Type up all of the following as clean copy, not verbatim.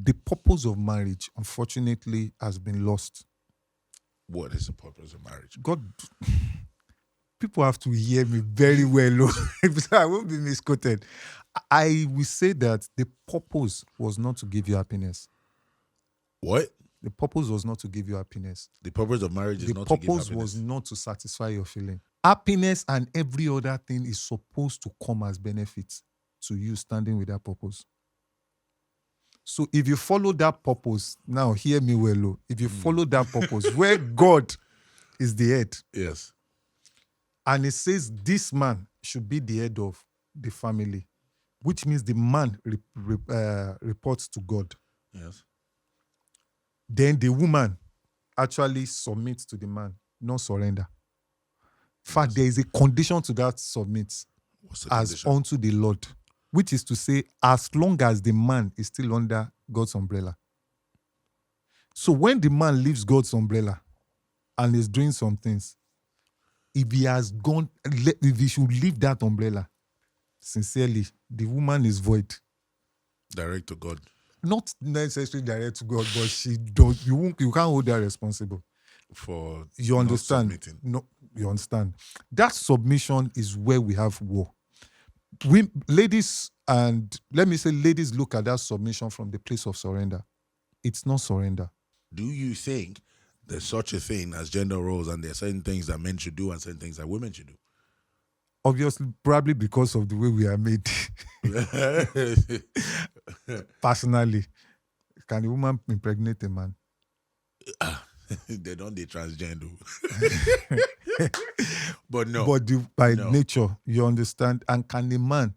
the purpose of marriage, unfortunately, has been lost. What is the purpose of marriage? God, people have to hear me very well. So I won't be misquoted. I will say that the purpose was not to give you happiness. What? The purpose was not to give you happiness. The purpose of marriage is The not to give purpose happiness. was not to satisfy your feeling. Happiness and every other thing is supposed to come as benefits to you standing with that purpose. So if you follow that purpose, now hear me well, if you follow that purpose, where God is the head, Yes. and it says this man should be the head of the family, which means the man reports to God. Yes. Then the woman actually submits to the man, not surrender. In fact, there is a condition to that submit. What's the as condition? unto the Lord, which is to say, as long as the man is still under God's umbrella. So when the man leaves God's umbrella and is doing some things, if he has gone, if he should leave that umbrella, sincerely, the woman is void. Direct to God. Not necessarily direct to God, but she don't. You can't hold her responsible. For You not understand? submitting. No, you understand. That submission is where we have war. Ladies, and let me say, ladies look at that submission from the place of surrender. It's not surrender. Do you think there's such a thing as gender roles, and there are certain things that men should do and certain things that women should do? Obviously, probably because of the way we are made. Personally, can a woman impregnate a man? They don't, they transgender. But no. But by No. nature, you understand. And can a man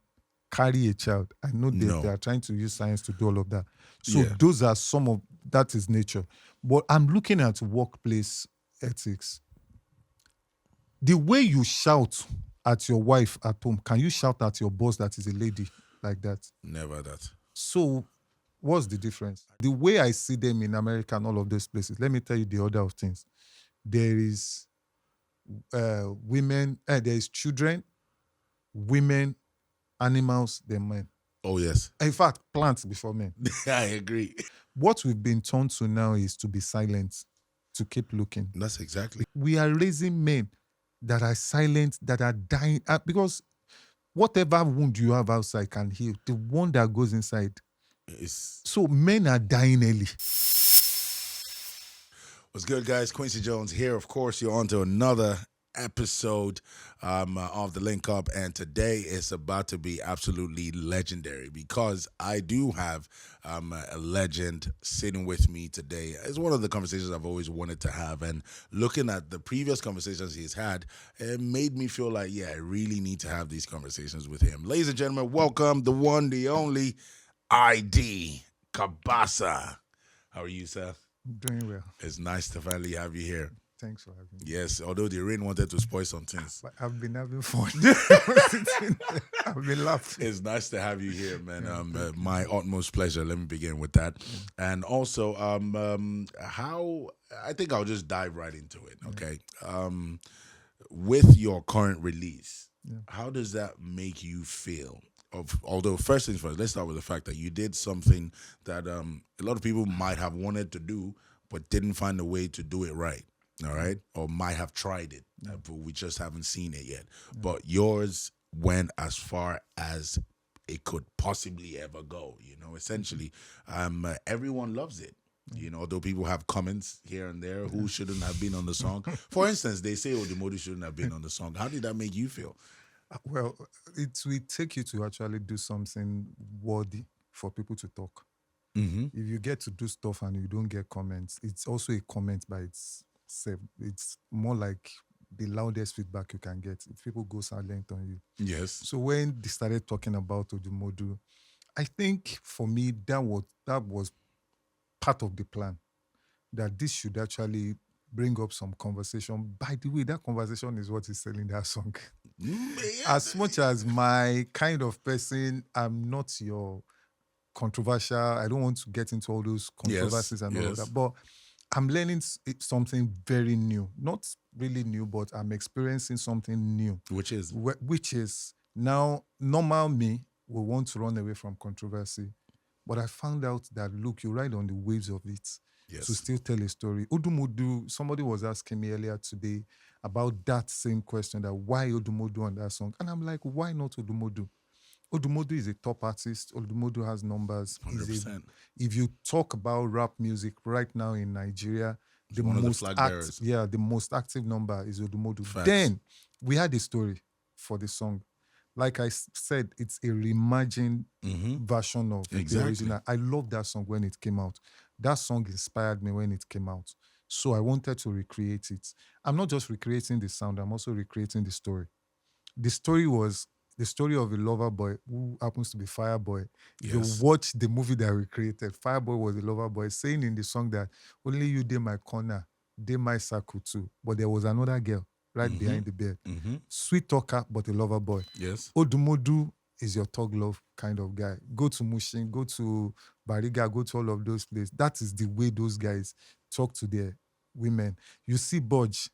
carry a child? I know No. they are trying to use science to do all of that. So Yeah. those are some of, that is nature. But I'm looking at workplace ethics. The way you shout at your wife at home, can you shout at your boss that is a lady like that? Never that. So what's the difference? The way I see them in America and all of those places, let me tell you the order of things. There is women, there is children, women, animals, then men. Oh, yes. In fact, plants before men. I agree. What we've been turned to now is to be silent, to keep looking. That's exactly. We are raising men that are silent, that are dying, because whatever wound you have outside can heal. The one that goes inside. So men are dying early. What's good, guys? Quincy Jones here. Of course, you're on to another episode of the LinkUp, and today is about to be absolutely legendary because I do have a legend sitting with me today. It's one of the conversations I've always wanted to have, and looking at the previous conversations he's had, it made me feel like, yeah, I really need to have these conversations with him. Ladies and gentlemen, welcome the one, the only ID CABASA. How are you, sir? Doing well. It's nice to finally have you here. Thanks for having me. Yes, although the rain wanted to spoil some things. But I've been having fun. I've been laughing. It's nice to have you here, man. My utmost pleasure. Let me begin with that. And also, how, I think I'll just dive right into it, okay? With your current release, how does that make you feel? Although, first things first, let's start with the fact that you did something that a lot of people might have wanted to do, but didn't find a way to do it right. All right, or might have tried it, but we just haven't seen it yet. But yours went as far as it could possibly ever go. You know, essentially, everyone loves it. You know, although people have comments here and there who shouldn't have been on the song. For instance, they say odumodu shouldn't have been on the song. How did that make you feel? Well, it will take you to actually do something worthy for people to talk. Mm-hmm. If you get to do stuff and you don't get comments, it's also a comment by itself. It's more like the loudest feedback you can get if people go silent on you. Yes. So when they started talking about odumodu, I think for me that was part of the plan, that this should actually bring up some conversation. By the way, that conversation is what is selling that song. As much as my kind of person, I'm not your controversial. I don't want to get into all those controversies and all of that. But I'm learning something very new. Not really new, but I'm experiencing something new. Which is now normal me will want to run away from controversy. But I found out that, look, you ride on the waves of it to Yes. still tell a story. Odumodu, somebody was asking me earlier today about that same question, that why Odumodu on that song? And I'm like, why not Odumodu? Odumodu is a top artist. Odumodu has numbers. Is a 100%. If you talk about rap music right now in Nigeria, It's one of the flag bearers. the most active number is Odumodu. Facts. Then we had a story for the song. Like I said, it's a reimagined version of the Exactly. original. I love that song when it came out. That song inspired me when it came out. So I wanted to recreate it. I'm not just recreating the sound, I'm also recreating the story. The story was the story of a lover boy who happens to be Fireboy. If you Yes. watch the movie that we created, Fireboy was a lover boy saying in the song that only you did my corner, did my circle too. But there was another girl right behind the bed. Sweet talker, but a lover boy. Yes. Odumodu is your thug love kind of guy. Go to Mushin, go to Bariga, go to all of those places. That is the way those guys talk to their women. You see Budge,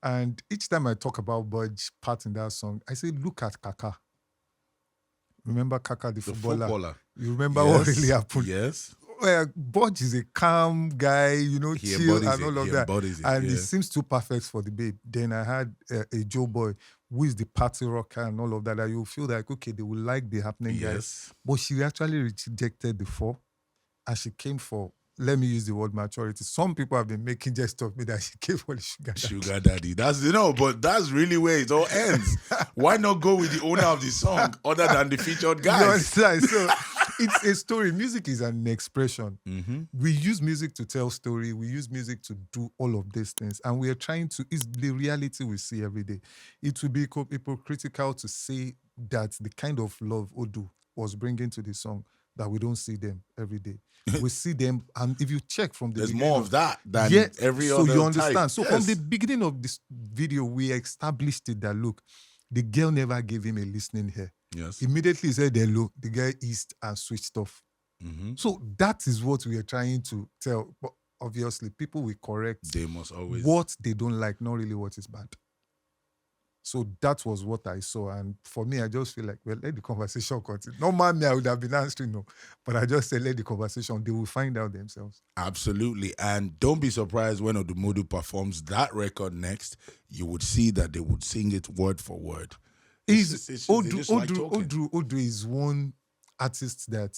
and each time I talk about Budge part in that song, I say, look at Kaka. Remember Kaka, the footballer? You remember what really happened? Yes. Well, Budge is a calm guy, He chill embodies and all it. of He that. embodies it. And Yeah. it seems too perfect for the babe. Then I had a joeboy who is the party rocker and all of that. That you feel like, okay, they will like the happening guys. Yes. But she actually rejected the four, and she came for, let me use the word maturity. Some people have been making jest of me that she came for the sugar daddy. Sugar daddy. That's but that's really where it all ends. Why not go with the owner of the song other than the featured You guys? understand? So it's a story. Music is an expression. We use music to tell story. We use music to do all of these things. And we are trying to, it's the reality we see every day. It would be hypocritical to say that the kind of love Odu was bringing to the song, that we don't see them every day. We see them, and if you check from the There's beginning more of that than every other so you understand. type. So from the beginning of this video, we established it that, look, the girl never gave him a listening ear. Yes. Immediately he said hello, the guy eased and switched off. So that is what we are trying to tell. But obviously, people will correct They must always what they don't like, not really what is bad. So that was what I saw. And for me, I just feel like, well, let the conversation continue. Normally, I would have been answering no. But I just said, let the conversation, they will find out themselves. Absolutely. And don't be surprised when Odumodu performs that record next, you would see that they would sing it word for word. Odu is one artist that,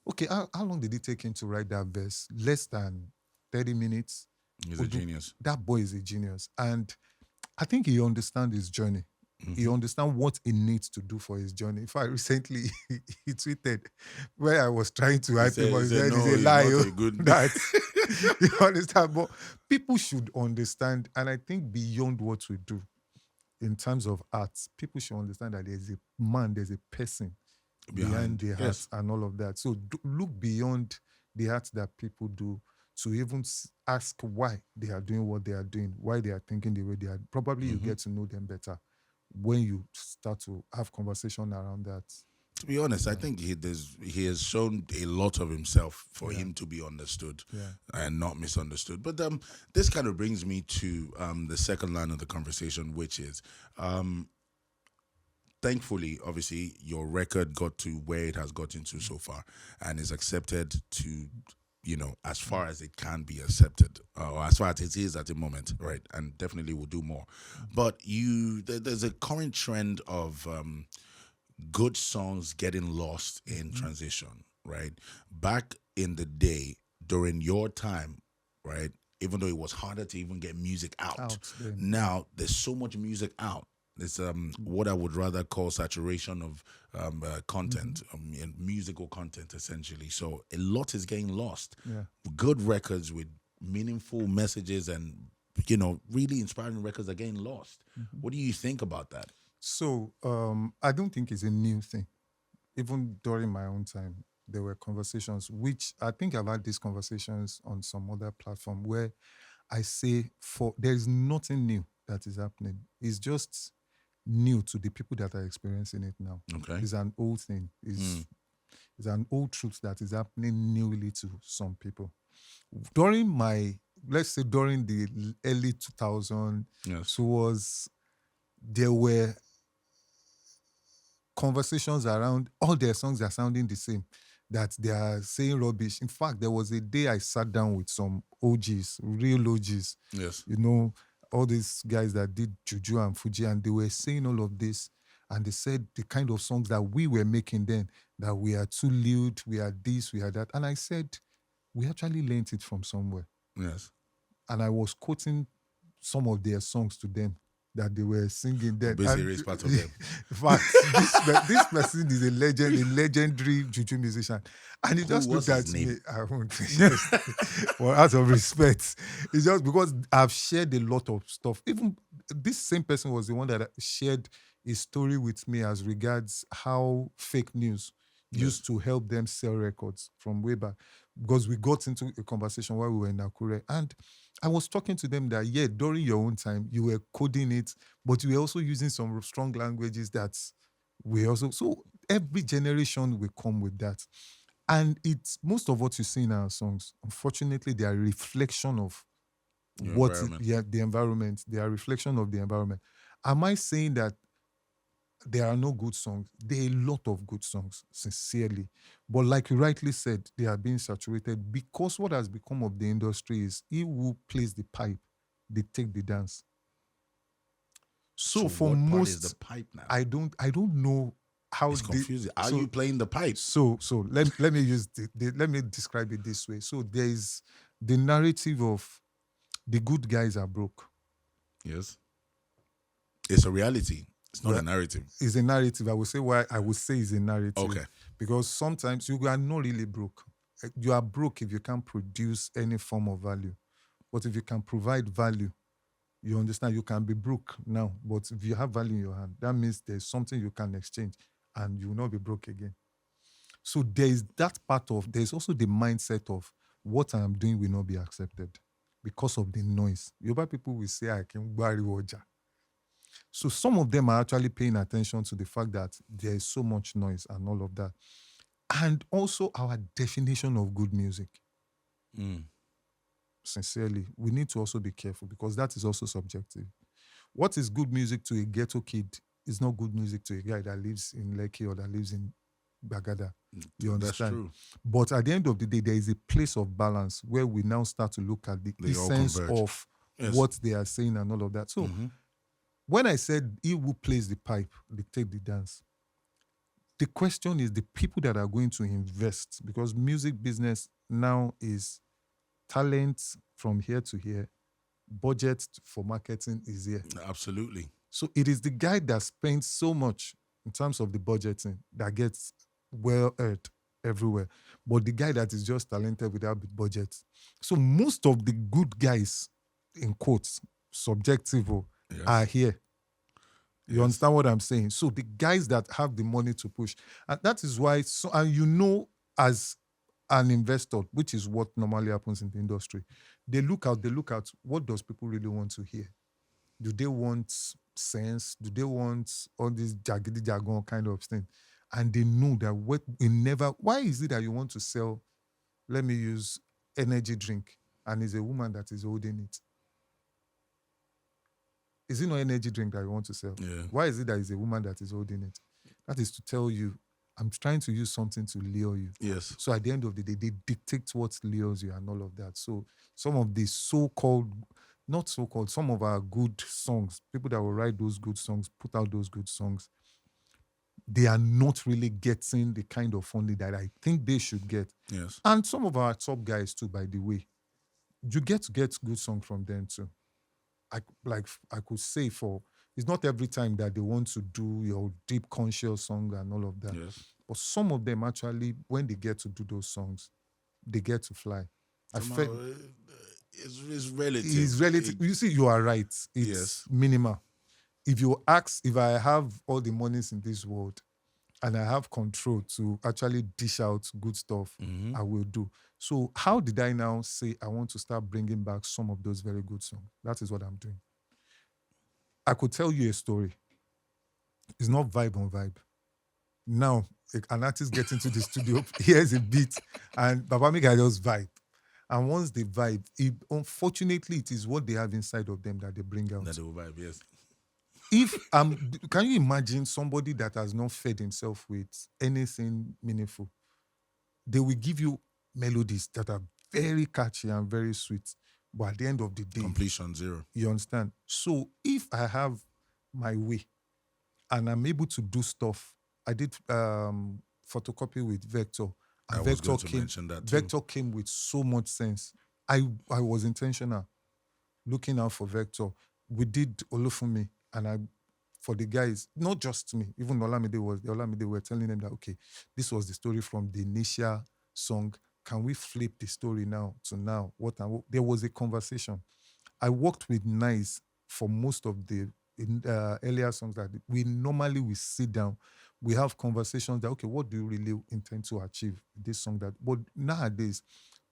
okay, how long did it take him to write that verse? Less than 30 minutes. He's a genius. That boy is a genius. And I think he understands his journey. He understands what he needs to do for his journey. In fact, recently he tweeted where I was trying to hype him. He said, no, it's a lie. not a good... That, you understand? But people should understand, and I think beyond what we do in terms of art, people should understand that there's a man, there's a person behind the art and all of that. So look beyond the art that people do to even ask why they are doing what they are doing, why they are thinking the way they are. Probably you get to know them better when you start to have conversation around that. To be honest, I think he has shown a lot of himself for him to be understood and not misunderstood. But this kind of brings me to the second line of the conversation, which is, thankfully, obviously, your record got to where it has gotten to so far and is accepted to, as far as it can be accepted, or as far as it is at the moment, right? And definitely will do more. But there's a current trend of good songs getting lost in transition, right? Back in the day, during your time, right, even though it was harder to even get music out, now there's so much music out. There's what I would rather call saturation of content, musical content, essentially. So a lot is getting lost. Good records with meaningful messages and, really inspiring records are getting lost. What do you think about that? So I don't think it's a new thing. Even during my own time, there were conversations, which I think I've had these conversations on some other platform, where I say there is nothing new that is happening. It's just new to the people that are experiencing it now. Okay. It's an old thing. It's an old truth that is happening newly to some people. During the early 2000s, there were conversations around all their songs are sounding the same. that they are saying rubbish. In fact, there was a day I sat down with some OGs, real OGs, Yes. you know, all these guys that did Juju and Fuji, and they were saying all of this. And they said the kind of songs that we were making then, that we are too lewd, we are this, we are that. And I said, we actually learned it from somewhere. Yes. And I was quoting some of their songs to them that they were singing then. Obviously, And it's part of them. in fact, this person is a legend, a legendary juju musician. And he Who just was looked his at me. name? I won't well, out of respect. It's just because I've shared a lot of stuff. Even this same person was the one that shared a story with me as regards how fake news used to help them sell records from way back. Because we got into a conversation while we were in Akure, and I was talking to them that, yeah, during your own time, you were coding it, but you were also using some strong languages that we also. So every generation will come with that. And it's most of what you see in our songs, unfortunately, they are a reflection of Your what, environment. yeah, the environment. They are a reflection of the environment. Am I saying that there are no good songs? There are a lot of good songs, sincerely. But like you rightly said, they are being saturated because what has become of the industry is he who plays the pipe, they take the dance. So So for what part is the most, pipe now? I don't know how It's they. confusing. Are So you playing the pipe? let me use let me describe it this way. So there is the narrative of the good guys are broke. Yes. It's a reality. It's not Well, a narrative. is a narrative. I would say why I would say is a narrative. Okay. Because sometimes you are not really broke. You are broke if you can't produce any form of value. But if you can provide value, you understand you can be broke now. But if you have value in your hand, that means there's something you can exchange and you will not be broke again. So there is that part of, there's also the mindset of what I am doing will not be accepted because of the noise. Yoruba people will say, I can worry Oja. So some of them are actually paying attention to the fact that there is so much noise and all of that. And also our definition of good music. Mm. Sincerely, we need to also be careful because that is also subjective. What is good music to a ghetto kid is not good music to a guy that lives in Lekki or that lives in Bagada. You That's understand? true. But at the end of the day, there is a place of balance where we now start to look at the They all essence converge. of Yes. what they are saying and all of that. So Mhm. when I said he who plays the pipe, they take the dance. The question is the people that are going to invest because music business now is talent from here to here, budget for marketing is here. Absolutely. So it is the guy that spends so much in terms of the budgeting that gets well earned everywhere. But the guy that is just talented without big budget. So most of the good guys, in quotes, subjective, are Yes. here. You Yes. understand what I'm saying? So the guys that have the money to push, and that is why. So, and you know, as an investor, which is what normally happens in the industry, they look out. They look at what does people really want to hear. Do they want sense? Do they want all this jaggedy jargon kind of thing? And they know that what we never. Why is it that you want to sell? Let me use energy drink, and it's a woman that is holding it. Is it not energy drink that you want to sell? Yeah. Why is it that it's a woman that is holding it? That is to tell you, I'm trying to use something to lure you. Yes. So at the end of the day, they dictate what lures you and all of that. So some of the so-called, not so-called, some of our good songs, people that will write those good songs, put out those good songs, they are not really getting the kind of funding that I think they should get. Yes. And some of our top guys too, by the way, you get to get good song from them too. I could say for it's not every time that they want to do your deep conscious song and all of that. Yes. But some of them actually, when they get to do those songs, they get to fly. I Somehow, felt it's relative. it's relative. You see, you are right. It's Yes. minimal. If you ask, if I have all the monies in this world and I have control to actually dish out good stuff, Mhm. I will do. So how did I now say I want to start bringing back some of those very good songs? That is what I'm doing. I could tell you a story. It's not vibe on vibe. Now, an artist gets into the studio, hears a beat, and Baba Mega just vibe. And once they vibe, unfortunately, it is what they have inside of them that they bring out. That will vibe. Yes. If can you imagine somebody that has not fed himself with anything meaningful? They will give you melodies that are very catchy and very sweet. But at the end of the day, Completion zero. you understand? So if I have my way and I'm able to do stuff, I did photocopy with Vector, I and was going to mention that too. Vector came with so much sense. I was intentional, looking out for Vector. We did Olufumi, and I for the guys, not just me, even Olamide were telling them that okay, this was the story from the initial song. Can we flip the story now to now? There was a conversation. I worked with Nice for most of the earlier songs that we sit down, we have conversations that okay, what do you really intend to achieve with this song? That but nowadays,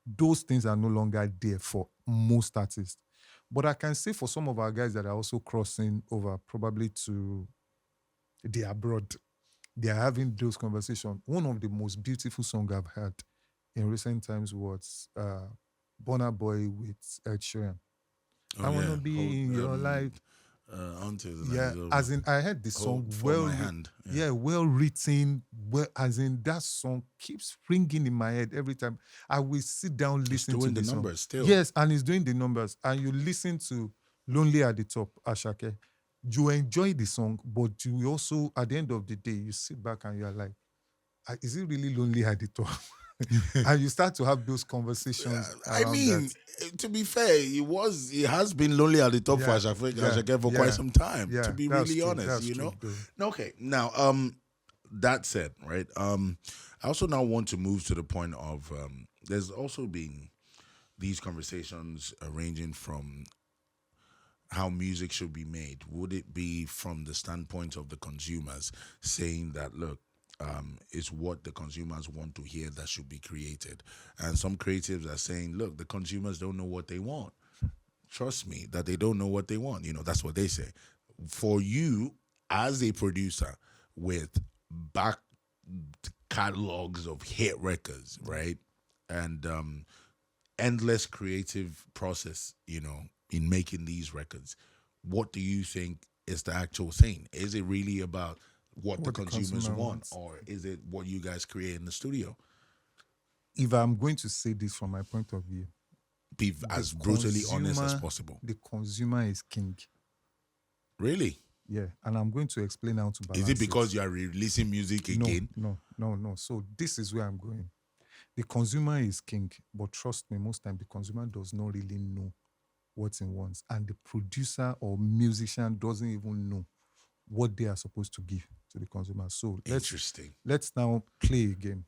those things are no longer there for most artists. But I can say for some of our guys that are also crossing over, probably to the abroad, they are having those conversations. One of the most beautiful songs I've heard in recent times was Burna Boy with Ed Sheeran. Oh I yeah, wanna hold be in your life. until the night Yeah, is over. as in I heard the song Hold for well, my hand. Yeah. yeah, well written. Well, as in that song keeps ringing in my head every time I will sit down It's listen to doing the the song. numbers still. Yes, and it's doing the numbers. And you listen to "Lonely at the Top," Ashake. You enjoy the song, but you also, at the end of the day, you sit back and you're like, "Ah, is it really lonely at the top?" And you start to have those conversations I around that. mean, to be fair, he has been lonely at the top for Yeah, yeah, Ashake for quite yeah, some time. To yeah. be That's really true. honest, That's you true, know. though. Okay, now that said, right? I also now want to move to the point of there's also been these conversations ranging from how music should be made. Would it be from the standpoint of the consumers saying that, look, it's what the consumers want to hear that should be created? And some creatives are saying, look, the consumers don't know what they want. Trust me, that they don't know what they want. You know, that's what they say. For you, as a producer with back catalogs of hit records, right? And endless creative process, you know, in making these records. What do you think is the actual thing? Is it really about what the What the consumers consumer want, wants. or is it what you guys create in the studio? If I'm going to say this from my point of view, Be the as brutally honest as consumer, possible. the consumer is king. Really? Yeah, and I'm going to explain how to Is it balance because it. you are releasing music No, again? no, no, no. So this is where I'm going. The consumer is king, but trust me, most time the consumer does not really know what he wants, and the producer or musician doesn't even know what they are supposed to give to the consumer. So Interesting. let's now play a game.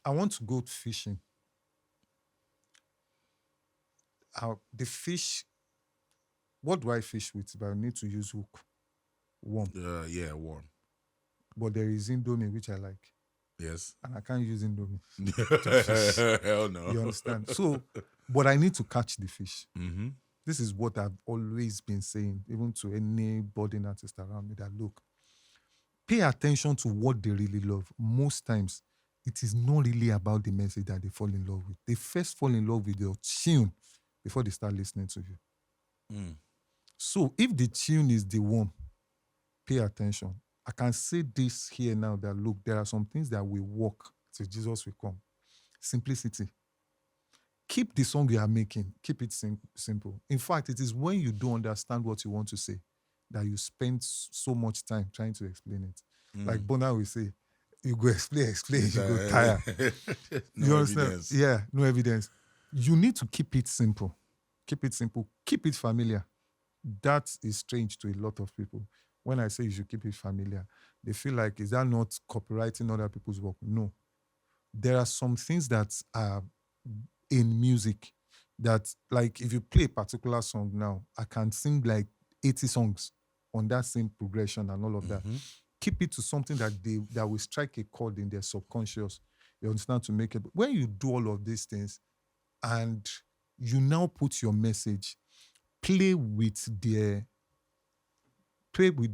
I want to go fishing. The fish. What do I fish with? But I need to use hook, worm. Yeah, one. But there is Indomie, which I like, Yes. and I can't use Indomie to fish. Hell no. You understand? So, but I need to catch the fish. Mm-hmm. This is what I've always been saying, even to any budding artist around me, that look, pay attention to what they really love. Most times, it is not really about the message that they fall in love with. They first fall in love with your tune before they start listening to you. Mm. So, if the tune is the one, pay attention. I can say this here now that look, there are some things that will work till Jesus will come. Simplicity. Keep the song you are making, keep it simple. In fact, it is when you don't understand what you want to say that you spend so much time trying to explain it. Like Bona will say, you go explain, you go tire. No You understand? evidence. Yeah, no evidence. You need to keep it simple. Keep it simple. Keep it familiar. That is strange to a lot of people. When I say you should keep it familiar, they feel like, is that not copywriting other people's work? No. There are some things that are in music that, like, if you play a particular song now, I can sing like 80 songs on that same progression and all of that. Keep it to something that will strike a chord in their subconscious. You understand, to make it. When you do all of these things and you now put your message, play with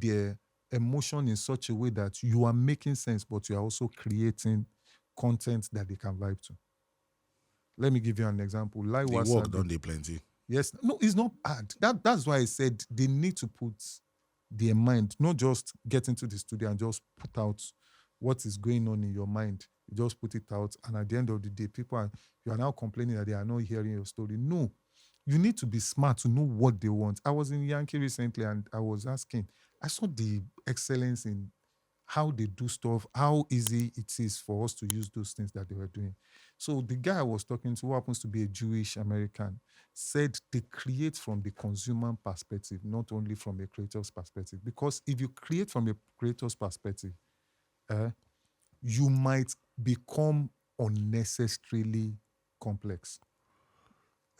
their emotion in such a way that you are making sense, but you are also creating content that they can vibe to. Let me give you an example. Like They work, Wasabi. don't they, plenty? Yes, no, it's not hard. That's why I said they need to put their mind, not just get into the studio and just put out what is going on in your mind. You just put it out, and at the end of the day, you are now complaining that they are not hearing your story. No, you need to be smart to know what they want. I was in Yankee recently, and I was asking. I saw the excellence in how they do stuff, how easy it is for us to use those things that they were doing. So the guy I was talking to, who happens to be a Jewish American, said they create from the consumer perspective, not only from a creator's perspective. Because if you create from a creator's perspective, eh, you might become unnecessarily complex.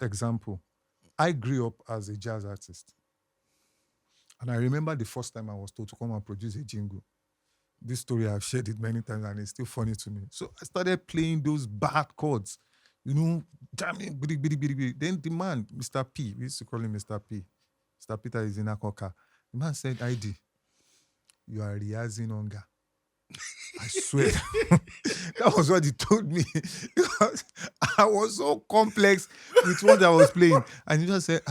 Example, I grew up as a jazz artist. And I remember the first time I was told to come and produce a jingle. This story I've shared it many times and it's still funny to me. So I started playing those bad chords, jamming, bidi, bidi, bidi, bidi. Then the man, Mr. P, we used to call him Mr. P. Mr. Peter is in Akoka. The man said, ID, you are rehearsing hunger. I swear. That was what he told me. Because I was so complex with what I was playing. And he just said,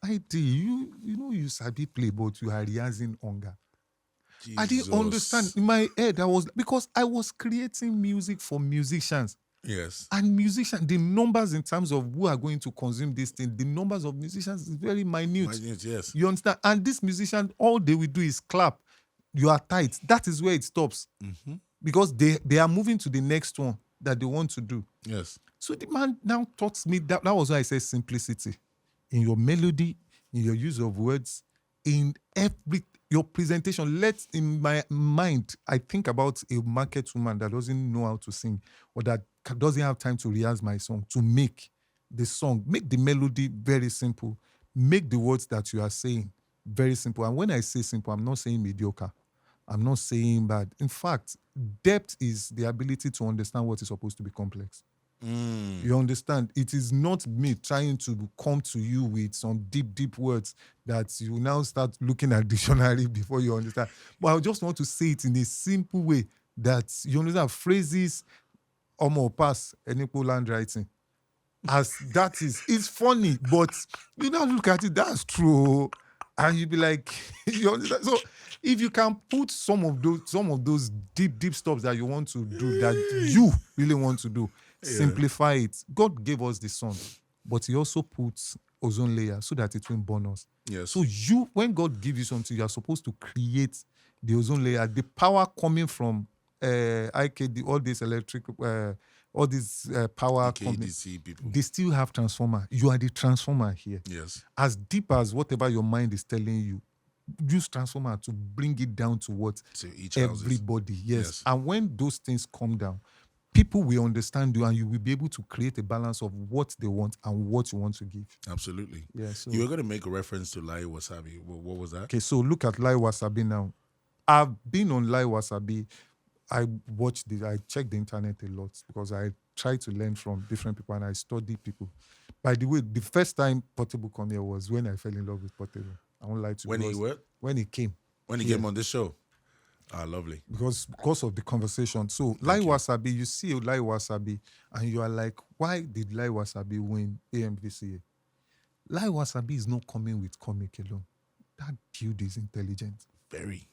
ID, you sabi play, but you are rehearsing hunger. I didn't understand. In my head, because I was creating music for musicians. Yes. And musicians, the numbers in terms of who are going to consume this thing, the numbers of musicians is very minute. Yes. You understand? And this musician, all they will do is clap. You are tight. That is where it stops. Mm-hmm. Because they are moving to the next one that they want to do. Yes. So the man now taught me that was why I said simplicity. In your melody, in your use of words, in your presentation. In my mind, I think about a market woman that doesn't know how to sing or that doesn't have time to rehearse my song, to make the song, make the melody very simple, make the words that you are saying very simple. And when I say simple, I'm not saying mediocre. I'm not saying bad. In fact, depth is the ability to understand what is supposed to be complex. You understand? It is not me trying to come to you with some deep, deep words that you now start looking at dictionary before you understand. But I just want to say it in a simple way that you understand. Phrases, omo pass, Enipo handwriting. As that is, it's funny, but you now look at it, that's true. And you be like, you understand? So if you can put some of those deep, deep stuff that you want to do, that you really want to do, simplify it. God gave us the sun, but he also puts ozone layer so that it will burn us. Yes. So when God gives you something, you are supposed to create the ozone layer. The power coming from IKD, all these electric, all these power companies, people, they still have transformer. You are the transformer here. Yes. As deep as whatever your mind is telling you, use transformer to bring it down to what everybody. Yes. And when those things come down, people will understand you, and you will be able to create a balance of what they want and what you want to give. Absolutely. Yeah. So you were going to make a reference to Lai Wasabi. What was that? Okay, so look at Lai Wasabi now. I've been on Lai Wasabi. I check the internet a lot because I try to learn from different people and I study people. By the way, the first time Portable come here was when I fell in love with Portable. I won't lie to you. When he came. When he came on this show. Lovely. Because of the conversation. So Lai Wasabi, you see Lai Wasabi and you are like, why did Lai Wasabi win AMVCA? Lai Wasabi is not coming with comic alone. That dude is intelligent. Very.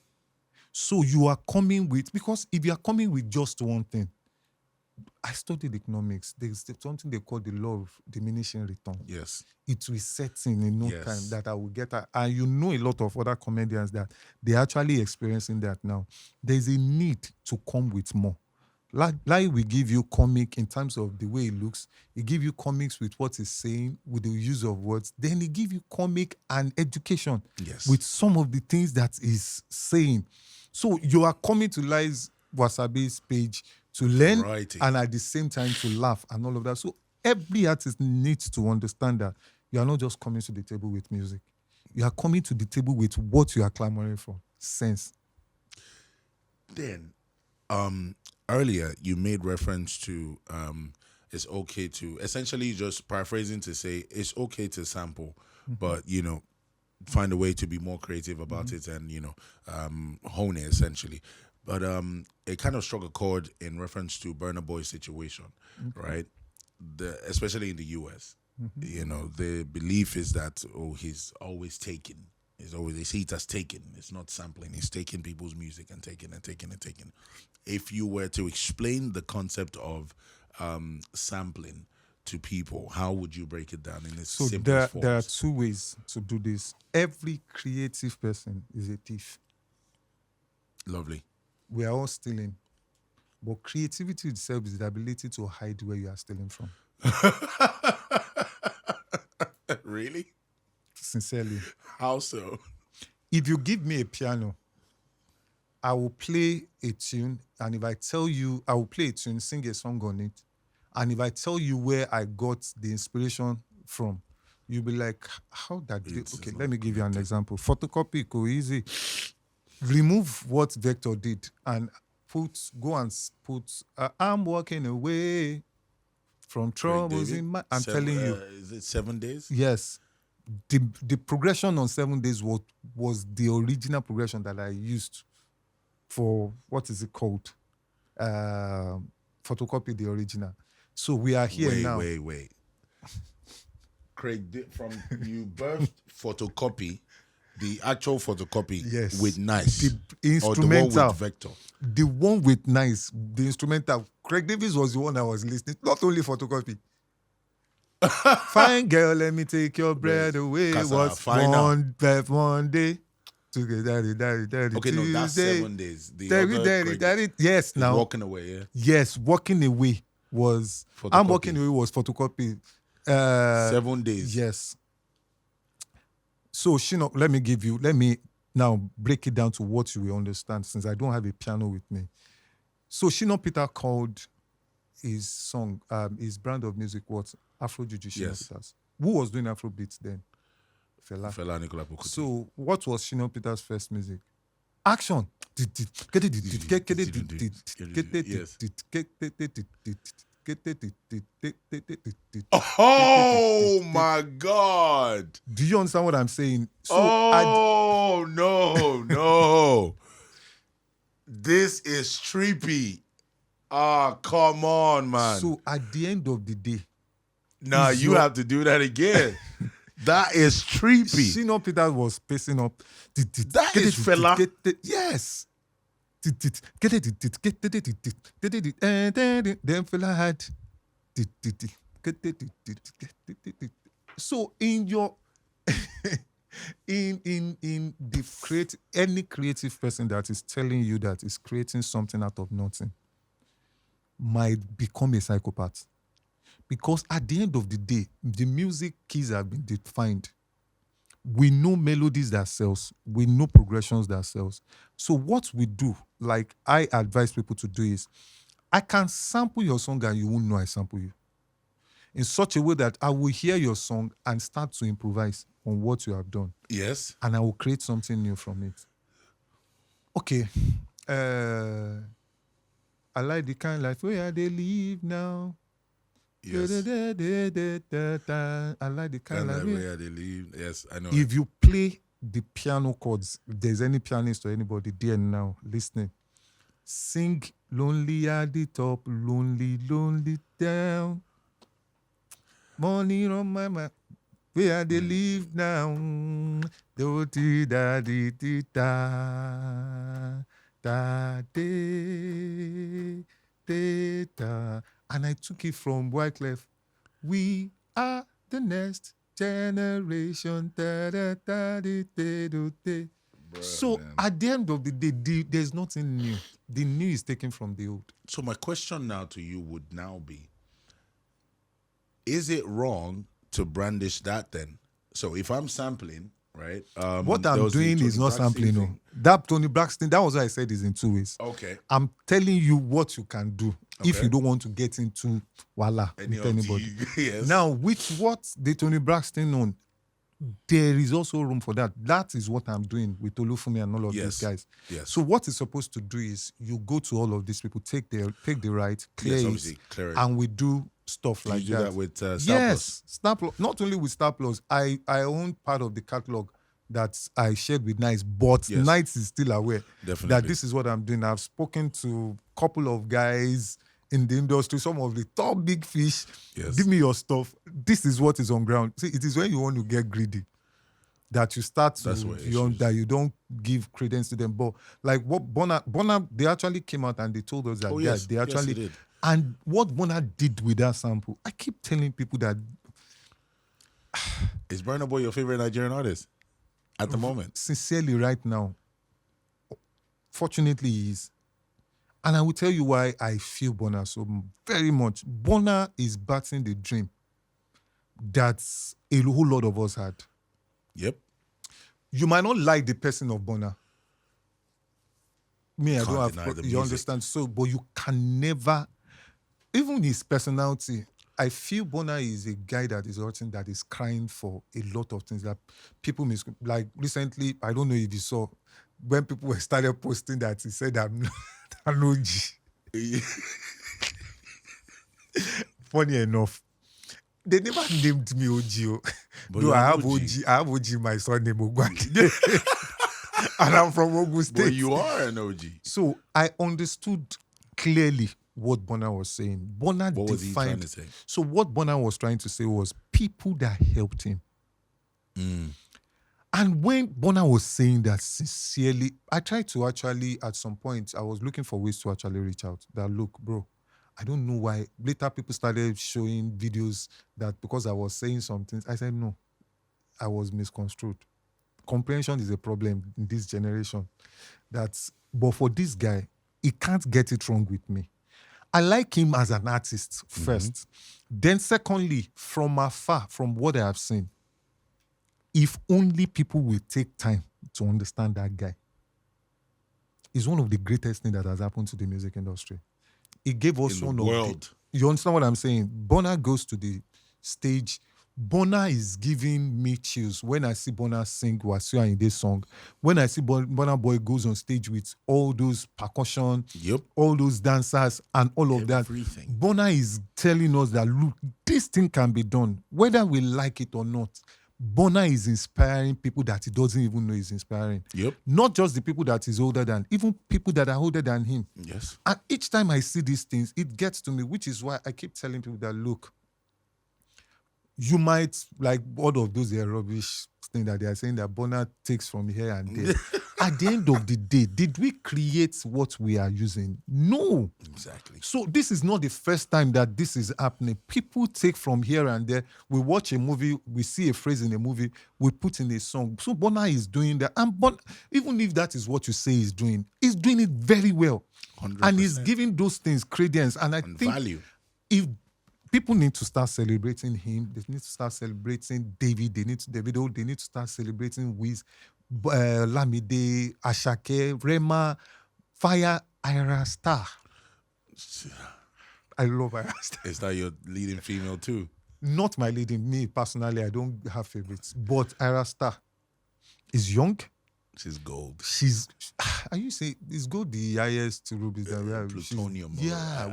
So you are coming with, because if you are coming with just one thing, I studied economics. There's something they call the law of diminishing return. Yes. It will set in no time that I will get. And you know a lot of other comedians that they're actually experiencing that now. There's a need to come with more. Like we give you comic in terms of the way it looks. It give you comics with what it's saying, with the use of words. Then it give you comic and education with some of the things that is saying. So you are coming to Lai Wasabi's page to learn and at the same time to laugh and all of that. So every artist needs to understand that you are not just coming to the table with music. You are coming to the table with what you are clamoring for. Sense. Then, earlier you made reference to it's okay to, essentially just paraphrasing to say it's okay to sample, but find a way to be more creative about it and hone it essentially. But it kind of struck a chord in reference to Burna Boy's situation, right? Especially in the US. The belief is that he's always taking. It's always, they see it as taking. It's not sampling. It's taking people's music and taking and taking and taking. If you were to explain the concept of sampling to people, how would you break it down in its So simplest there are forms? two ways to do this. Every creative person is a thief. Lovely. We are all stealing. But creativity itself is the ability to hide where you are stealing from. Really? Sincerely. How so? If you give me a piano, I will play a tune, and if I tell you, I will play a tune, sing a song on it, and if I tell you where I got the inspiration from, you'll be like, how that did? Okay, let me give you an example. Photocopy, go easy. Remove what Vector did and go and put, I'm walking away from troubles in my, I'm telling you. Is it 7 days? Yes. The progression on 7 days was the original progression that I used for, what is it called? Photocopy the original. So we are here now. Wait. Craig, from you birthed photocopy, the actual photocopy Yes. with nice. The or the instrumental. one with vector. The one with nice, the instrumental. Craig Davis was the one I was listening. Not only photocopy. Fine girl, let me take your bread away. Was one day. Okay, no, that's 7 days. The other Craig yes, is now. walking away, yeah. Yes, walking away was Photocopy. I'm walking away was photocopy. 7 days. Yes. So Shino, let me now break it down to what you will understand, since I don't have a piano with me. So Shino Peter called his song, his brand of music, what? Afro Juju Shino Yes. Peters. Who was doing Afro beats then? Fela Nicola Pokuti. So what was Shino Peter's first music? Action. Oh my God! Do you understand what I'm saying? So no. This is trippy. Ah, come on, man. So at the end of the day, nah, you have to do that again. That is trippy. Shino Peters was pacing up. That is Fela. Yes. Then Fela had. So in your in the any creative person that is telling you that is creating something out of nothing might become a psychopath. Because at the end of the day, the music keys have been defined. We know melodies that sells. We know progressions that sells. So what we do, like I advise people to do, is I can sample your song and you won't know I sample you. In such a way that I will hear your song and start to improvise on what you have done. Yes. And I will create something new from it. Okay. I like the kind of life where they live now. Yes. I like the kind of life where they live. Yes, I know. If you play the piano chords, if there's any pianist or anybody there now listening, sing lonely at the top, lonely, lonely down. Money on my mind, where they live now. Do di da di di da da de da. And I took it from Wyclef. We are the next generation. Da, da, da, di, di, do, di. So man, at the end of the day, there's nothing new. The new is taken from the old. So my question now to you would now be, is it wrong to brandish that then? So if I'm sampling, right? What I'm doing is not sampling. No. That Tony Braxton, that was what I said, is in two ways. Okay. I'm telling you what you can do if you don't want to get into wala with anybody. Yes. Now, with what the Tony Braxton on, there is also room for that. That is what I'm doing with Olufumi and all of these guys. Yes. So what it's supposed to do is you go to all of these people, take the right, clear it, and we do stuff like that. You do that with Star Yes, Star Plus. Not only with Star Plus, I own part of the catalog that I shared with Nice, but Nice is still aware that this is what I'm doing. I've spoken to a couple of guys in the industry, some of the top big fish. Yes. Give me your stuff. This is what is on ground. See, it is when you want to get greedy. that you start to That's where that you don't give credence to them. But like what Bonner, they actually came out and they told us that Oh, guy, yes. they Yes, actually he did. and what Bonner did with that sample, I keep telling people that Is Burna Boy your favorite Nigerian artist at the moment? sincerely right now, fortunately he is. And I will tell you why I feel Bonner so very much. Bonner is batting the dream that a whole lot of us had. Yep. You might not like the person of Bonner. Me, I Can't don't deny have. the You music. understand? So, but you can never, even his personality. I feel Bonner is a guy that is hurting, that is crying for a lot of things that people like recently. I don't know if you saw when people were started posting that he said I'm an OG. Funny enough, they never named me OG. But Though you're I an have OG. OG, I have OG. My son name Ogwande, and I'm from Ogun State. But you are an OG. So I understood clearly what Bonner was saying. Bonner What was he trying to say? So what Bonner was trying to say was people that helped him. And when Bonner was saying that sincerely, I tried to actually, at some point, I was looking for ways to actually reach out. That, look, bro, I don't know why. Later, people started showing videos that because I was saying some things, I said, no, I was misconstrued. Comprehension is a problem in this generation. But for this guy, he can't get it wrong with me. I like him as an artist first. Then secondly, from afar, from what I have seen, if only people will take time to understand that guy, is one of the greatest things that has happened to the music industry. It gave us In the one world. of the, you understand what I'm saying? Bonner goes to the stage. Bonner is giving me chills when I see Bonner sing Wasiu Ayinde's song. When I see Bonner Boy goes on stage with all those percussion, Yep. all those dancers and all of Everything. that. Bonner is telling us that, look, this thing can be done, whether we like it or not. Bonner is inspiring people that he doesn't even know he's inspiring. Yep. Not just the people that he's older than, even people that are older than him. Yes. And each time I see these things, it gets to me, which is why I keep telling people that, look, you might, like all of those rubbish things that they are saying that Bonner takes from here and there. At the end of the day, did we create what we are using? No. Exactly. So this is not the first time that this is happening. People take from here and there. We watch a movie, we see a phrase in a movie, we put in a song. So Bonner is doing that. And even if that is what you say he's doing it very well. 100%. And he's giving those things credence. And I think value. if people need to start celebrating him, they need to start celebrating David, they need to start celebrating Wiz, Olamide, Ashake, Rema, Fire, Ira Star. I love Ira Star. Is that your leading female too? Not my leading. Me personally, I don't have favorites. But Ira Star is young. She's gold. Are you saying is gold the highest rubies that we have? Plutonium.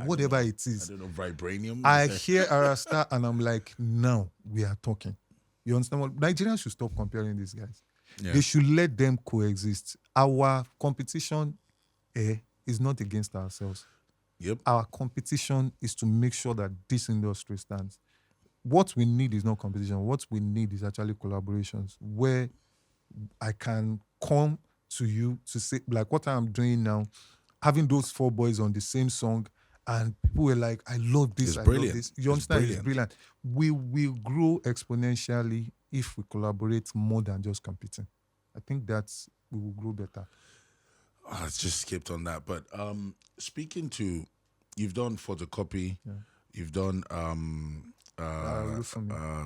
Whatever it is. I don't know, vibranium. I hear Ira Star and I'm like, now we are talking. You understand what? Nigerians should stop comparing these guys. Yeah. They should let them coexist. Our competition is not against ourselves. Yep. Our competition is to make sure that this industry stands. What we need is not competition. What we need is actually collaborations where I can come to you to say, like what I'm doing now, having those four boys on the same song, and people were like, I love this, It's I brilliant. love this. You understand? It's brilliant. We will grow exponentially if we collaborate more than just competing. I think we will grow better. I just skipped on that. But speaking to, you've done photocopy, you've done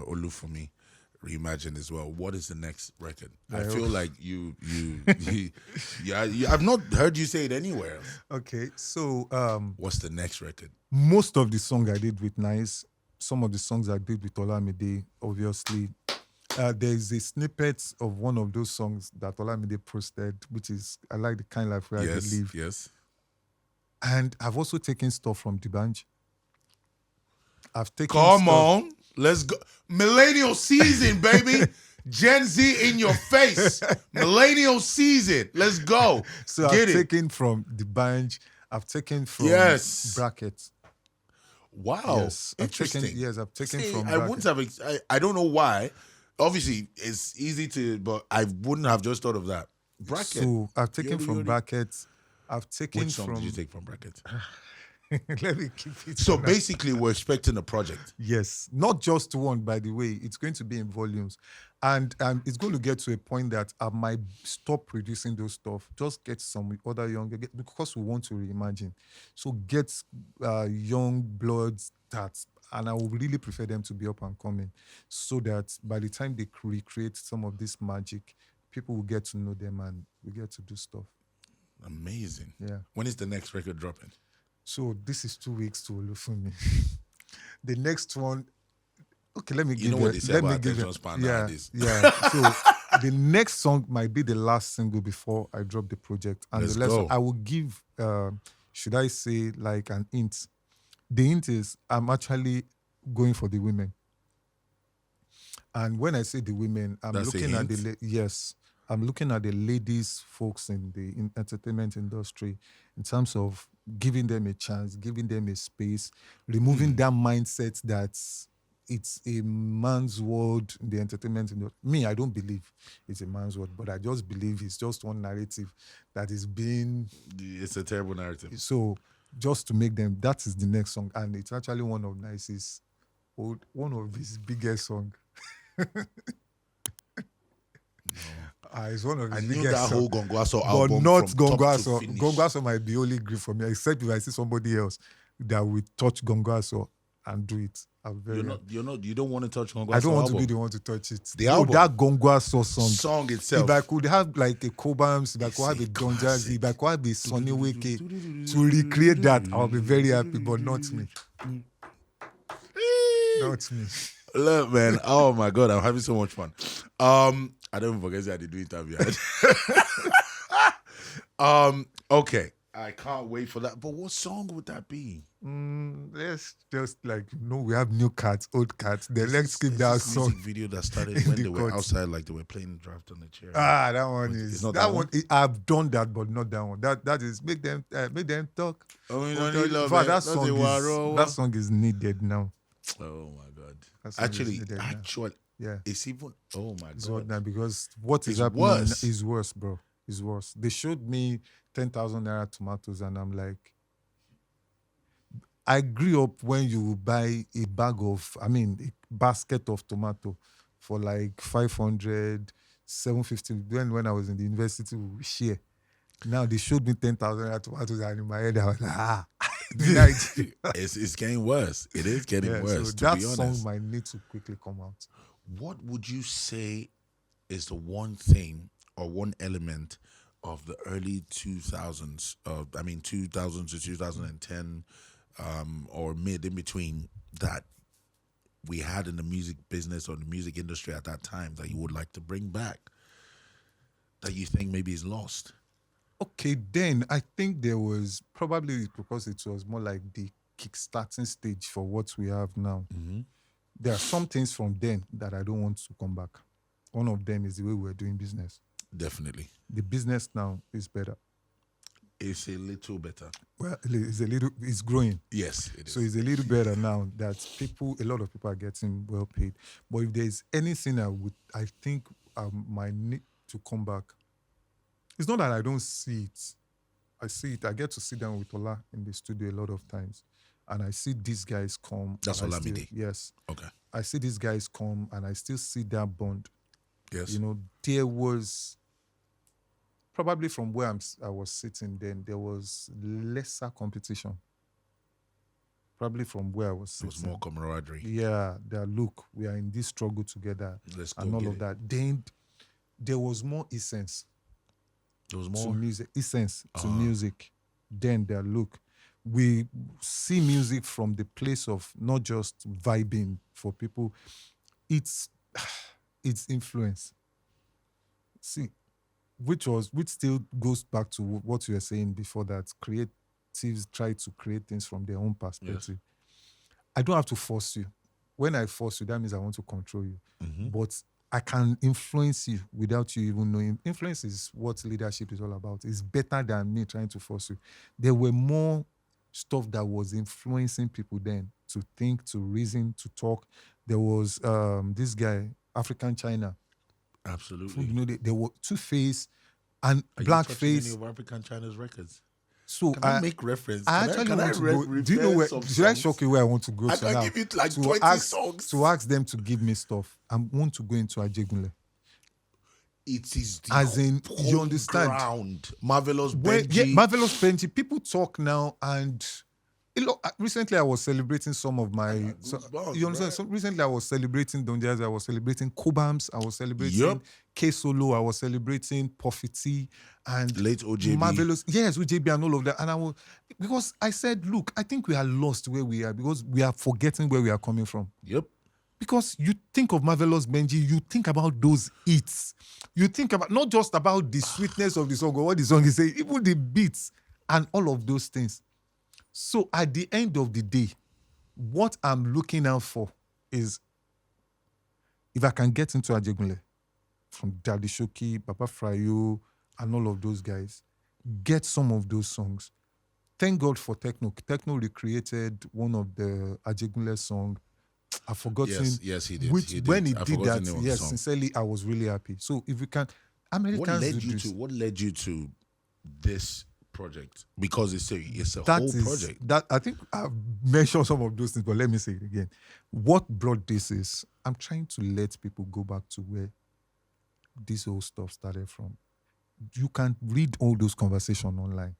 Olufumi. Reimagined as well. What is the next record? I feel like you I've not heard you say it anywhere else. Okay, so what's the next record? Most of the songs I did with Nice, some of the songs I did with Olamide, obviously. There is a snippet of one of those songs that Olamide posted, which is I Like the Kind Life Where I Live. Yes. And I've also taken stuff from dbanj. I've taken Come on. Let's go. Millennial season, baby. Gen Z in your face. Millennial season. Let's go. So I've taken from dbanj. I've taken from Brackets. Wow. Yes. Interesting. I've taken from I wouldn't have. I don't know why. obviously it's easy to, but I wouldn't have just thought of that. Bracket. So I've taken Yodi, from yodi. brackets. I've taken Which song did you from. take from Bracket? Let me keep it. So For now. basically, we're expecting a project. Yes, not just one, by the way. It's going to be in volumes. And it's going to get to a point that I might stop producing those stuff, just get some other younger, because we want to reimagine. So get young bloods that, and I would really prefer them to be up and coming, so that by the time they recreate some of this magic, people will get to know them and we get to do stuff. Amazing. Yeah. When is the next record dropping? So this is 2 weeks to Olufumi. The next one, okay, let me You give know you. what they say Let me about give attention you. span Yeah, nowadays. yeah. So the next song might be the last single before I drop the project, and Let's the last go. I will give. Should I say like an hint? The hint is I'm actually going for the women, and when I say the women, I'm That's a looking at hint? the yes. I'm looking at the ladies folks in the entertainment industry in terms of giving them a chance, giving them a space, removing that mindset that it's a man's world in the entertainment industry. Me, I don't believe it's a man's world, but I just believe it's just one narrative that is being It's a terrible narrative. so just to make them. That is the next song, and it's actually one of Nice's one of his biggest song. It's one of I his knew biggest that songs. whole Gongwaso But album not from top to Gongwaso. finish. Gongwaso might be only grief for me, except if I see somebody else that will touch Gongwaso and do it. I'm very You don't want to touch Gongwaso I don't want album. to be the one to touch it. The No, album. that Gongwaso song. itself. If I could have like a Cobams, if I could have a Don Jazzy, if I could have a Sonny Wake to recreate that, I'll be very happy, but not me. Not me. Look, man. Oh my God, I'm having so much fun. I don't even forget that I did do interview. Okay. I can't wait for that. But what song would that be? Let's just we have new cats, old cats. Then let's keep There's that this song. music video that started in when the they were court. outside, like they were playing draft on the chair. That one It's is not that that one. I've done that, but not that one. That is make them talk. Oh, you In don't need love, fact, eh? That's a waro. that song is needed now. Oh my God. That song is Actually, needed now. Yeah, it's even. Oh my it's what God. now because what is It's happening worse. is worse, bro. It's worse. They showed me 10,000 naira tomatoes, and I'm like, I grew up when you buy a basket of tomato for like 500, 750. When I was in the university, we share. Now they showed me 10,000 naira tomatoes, and in my head I was like, It's getting worse. It is getting yeah, worse. so To that be song honest, might need to quickly come out. what would you say is the one thing or one element of the early 2000s? 2000 to 2010, or mid in between, that we had in the music business or the music industry at that time that you would like to bring back, that you think maybe is lost? Okay, then I think there was probably because it was more like the kickstarting stage for what we have now. There are some things from then that I don't want to come back. One of them is the way we're doing business. Definitely. The business now is better. It's a little better. Well, it's growing. Yes, it is. So it's a little better now that a lot of people are getting well paid. But if there's anything I think I might need to come back. It's not that I don't see it. I see it. I get to sit down with Ola in the studio a lot of times. And I see these guys come. That's and Olamide. Yes. Okay. I see these guys come and I still see that bond. Yes. You know, there was probably from where I was sitting then, there was lesser competition. Probably from where I was It sitting. was more camaraderie. Yeah, look, we are in this struggle together. Let's go and all get of it. that. Then there was more essence. There was To more. music, essence to music. Then there, look, we see music from the place of not just vibing for people. It's influence. See, which still goes back to what you were saying before, that creatives try to create things from their own perspective. I don't have to force you. When I force you, that means I want to control you. But I can influence you without you even knowing. Influence is what leadership is all about. It's better than me trying to force you. There were more stuff that was influencing people then to think, to reason, to talk. There was this guy, African China. Absolutely. You know, they were Tuface and Are you touching any Blackface. of African China's records? So Can I make reference? I Can actually I want to go. Do you know refer where? some Should I songs? shock you where I want to go I to can now? give you like To 20 ask songs. to ask them to give me stuff. I want to go into Ajegunle. It is the As in, you home understand? ground. Marvelous When, Benji. Marvelous Benji. People talk now, and recently I was celebrating some of my. goosebumps, You understand? right? So recently I was celebrating Don Jazzy. I was celebrating Cobams. I was celebrating Yup. K Solo. I was celebrating Puffy and Late OJB. Marvelous. Yes, with JB and all of that. And I was, because I said, look, I think we are lost where we are because we are forgetting where we are coming from. Yep. Because you think of Marvelous Benji, you think about those hits. You think about not just about the sweetness of the song or what the song is saying, even the beats and all of those things. So at the end of the day, what I'm looking out for is if I can get into Ajegunle from Daddy Shoki, Papa Frayo, and all of those guys, get some of those songs. Thank God for Techno. Techno recreated one of the Ajegunle songs. I've forgotten. Yes, he did. When he I've did forgotten that, the name of the yes, song. sincerely, I was really happy. So if we can, Americans do this. What led you to this project? Because it's a That whole is- project. That I think I've mentioned some of those things, but let me say it again. What brought this is I'm trying to let people go back to where this whole stuff started from. You can read all those conversations online.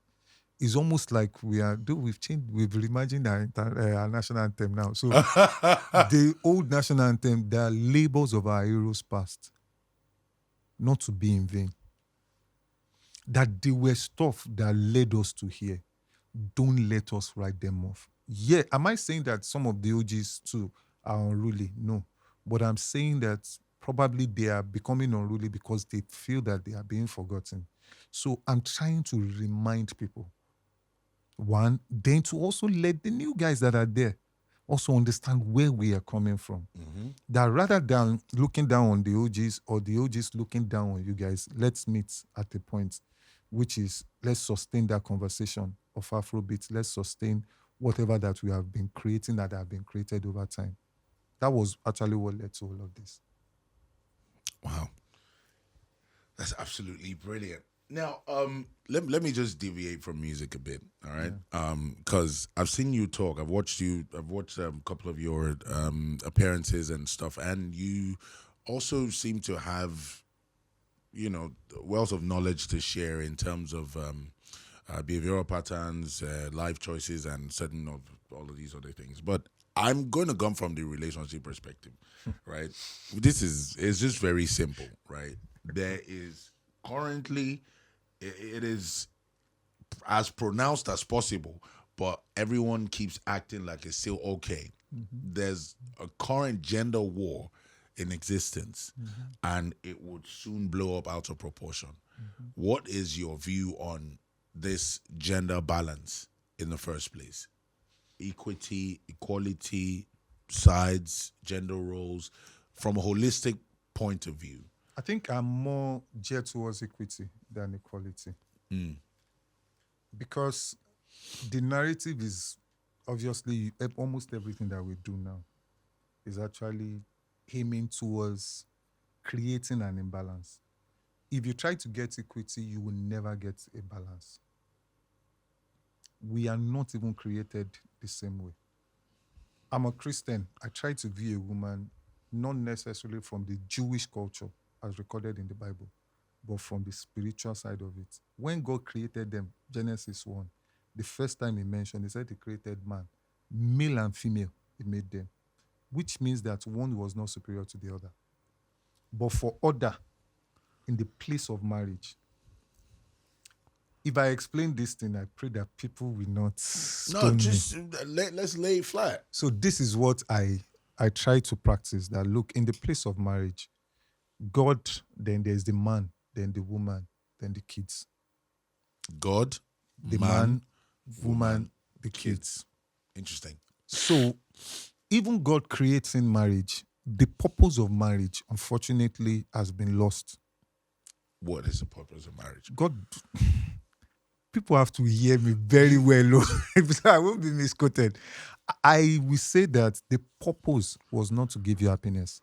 It's almost like we've reimagined our national anthem now. So the old national anthem, they are labels of our heroes past, not to be in vain. That they were stuff that led us to here. Don't let us write them off. Yeah, am I saying that some of the OGs too are unruly? No. But I'm saying that probably they are becoming unruly because they feel that they are being forgotten. So I'm trying to remind people. One, then to also let the new guys that are there also understand where we are coming from. That rather than looking down on the OGs or the OGs looking down on you guys, let's meet at a point, which is let's sustain that conversation of Afrobeat. Let's sustain whatever that we have been creating that have been created over time. That was actually what led to all of this. Wow. That's absolutely brilliant. Now, let me just deviate from music a bit, all right? Because I've seen you talk. I've watched a couple of your appearances and stuff, and you also seem to have, wealth of knowledge to share in terms of behavioral patterns, life choices, and certain of all of these other things. But I'm going to come from the relationship perspective, right? It's just very simple, right? There is currently, it is as pronounced as possible, but everyone keeps acting like it's still okay. There's a current gender war in existence, and it would soon blow up out of proportion. What is your view on this gender balance in the first place? Equity, equality, sides, gender roles, from a holistic point of view. I think I'm more geared towards equity than equality. Because the narrative is obviously almost everything that we do now is actually aiming towards creating an imbalance. If you try to get equity, you will never get a balance. We are not even created the same way. I'm a Christian. I try to view a woman not necessarily from the Jewish culture as recorded in the Bible, but from the spiritual side of it. When God created them, Genesis 1, the first time he mentioned, he said he created man, male and female, he made them, which means that one was not superior to the other. But for order in the place of marriage, if I explain this thing, I pray that people will not stone me. Let's lay it flat. So this is what I try to practice, that look, in the place of marriage, God, then there's the man, then the woman, then the kids. God, The man, woman, the kids. Interesting. So even God creating marriage, the purpose of marriage, unfortunately, has been lost. What is the purpose of marriage? God, people have to hear me very well, so I won't be misquoted. I will say that the purpose was not to give you happiness.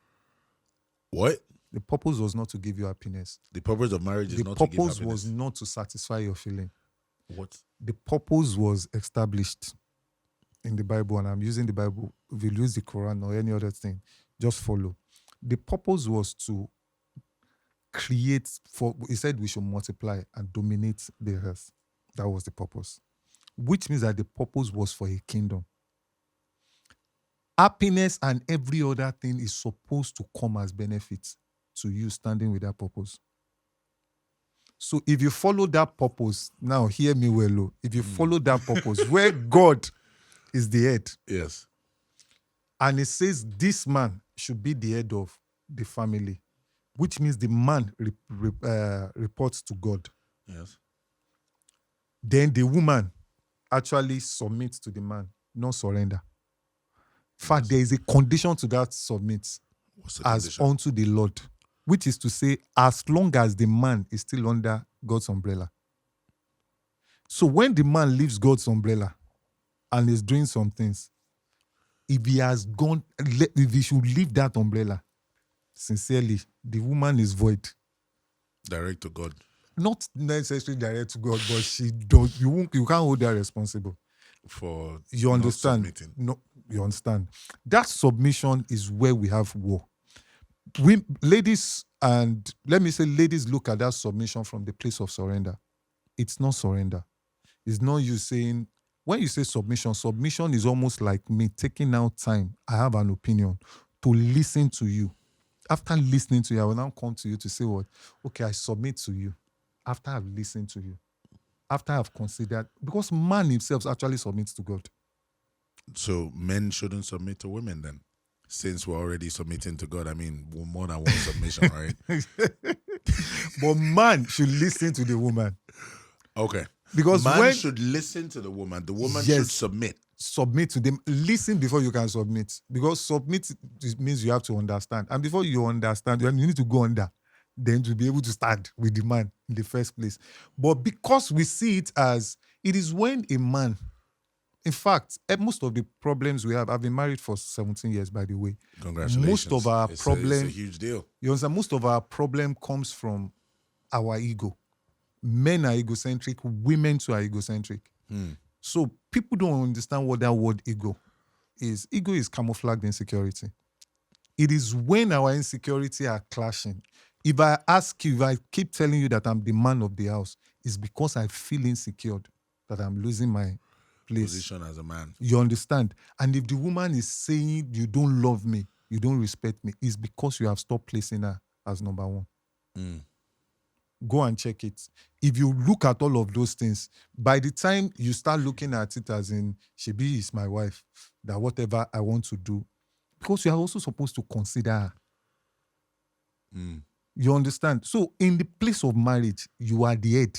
What? The purpose was not to give you happiness. The purpose of marriage is The not to give purpose happiness. was not to satisfy your feeling. What? The purpose was established in the Bible, and I'm using the Bible. If you use the Quran or any other thing, just follow. The purpose was to create, he said we should multiply and dominate the earth. That was the purpose. Which means that the purpose was for a kingdom. Happiness and every other thing is supposed to come as benefits to you standing with that purpose. So if you follow that purpose, now hear me well, oh, if you follow that purpose, where God is the head, Yes. and it says this man should be the head of the family, which means the man reports to God. Yes. Then the woman actually submits to the man, not surrender. In fact, there is a condition to that submit. What's the as condition? unto the Lord, which is to say, as long as the man is still under God's umbrella. So when the man leaves God's umbrella and is doing some things, if he has gone, if he should leave that umbrella, sincerely, the woman is void. Direct to God. Not necessarily direct to God, but she don't. You can't hold her responsible. For You understand? not submitting. No, you understand. That submission is where we have war. Ladies, and let me say, ladies look at that submission from the place of surrender. It's not surrender. It's not you saying, when you say submission is almost like me taking out time. I have an opinion to listen to you. After listening to you, I will now come to you to say what? Okay, I submit to you. After I've listened to you. After I've considered, because man himself actually submits to God. So men shouldn't submit to women then? Since we're already submitting to God, I mean, more than one submission, right? But man should listen to the woman. Okay. Because man should listen to the woman. The woman should submit. Submit to them. Listen before you can submit. Because submit means you have to understand. And before you understand, you need to go under. Then to be able to stand with the man in the first place. But because we see it as, it is when a man, in fact, most of the problems we have, I've been married for 17 years, by the way. Congratulations. Most of our problem, it's a huge deal. You understand? Most of our problem comes from our ego. Men are egocentric, women too are egocentric. So people don't understand what that word ego is. Ego is camouflaged insecurity. It is when our insecurity are clashing. If I ask you, if I keep telling you that I'm the man of the house, it's because I feel insecure that I'm losing my place. Position as a man. You understand? And if the woman is saying you don't love me, you don't respect me, it's because you have stopped placing her as number one. Go and check it. If you look at all of those things, by the time you start looking at it as in, Shebi is my wife, that whatever I want to do, because you are also supposed to consider her. You understand? So in the place of marriage, you are the head.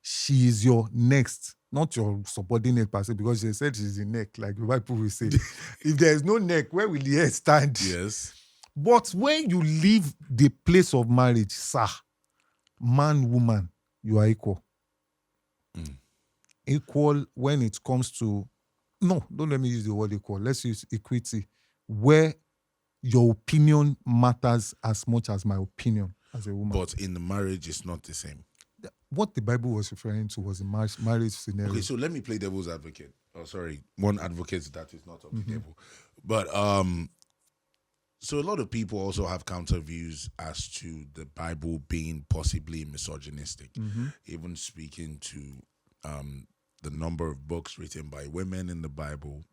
She is your next, not your subordinate person, because she said she's the neck, like the white people will say. If there is no neck, where will the head stand? Yes. But when you leave the place of marriage, sir, man, woman, you are equal. Equal when it comes to, no, don't let me use the word equal. Let's use equity, where your opinion matters as much as my opinion as a woman. But in the marriage, it's not the same. What the Bible was referring to was a marriage scenario. Okay, so let me play devil's advocate. Oh, sorry, one advocate that is not of the devil. But so a lot of people also have counter views as to the Bible being possibly misogynistic. Even speaking to the number of books written by women in the Bible,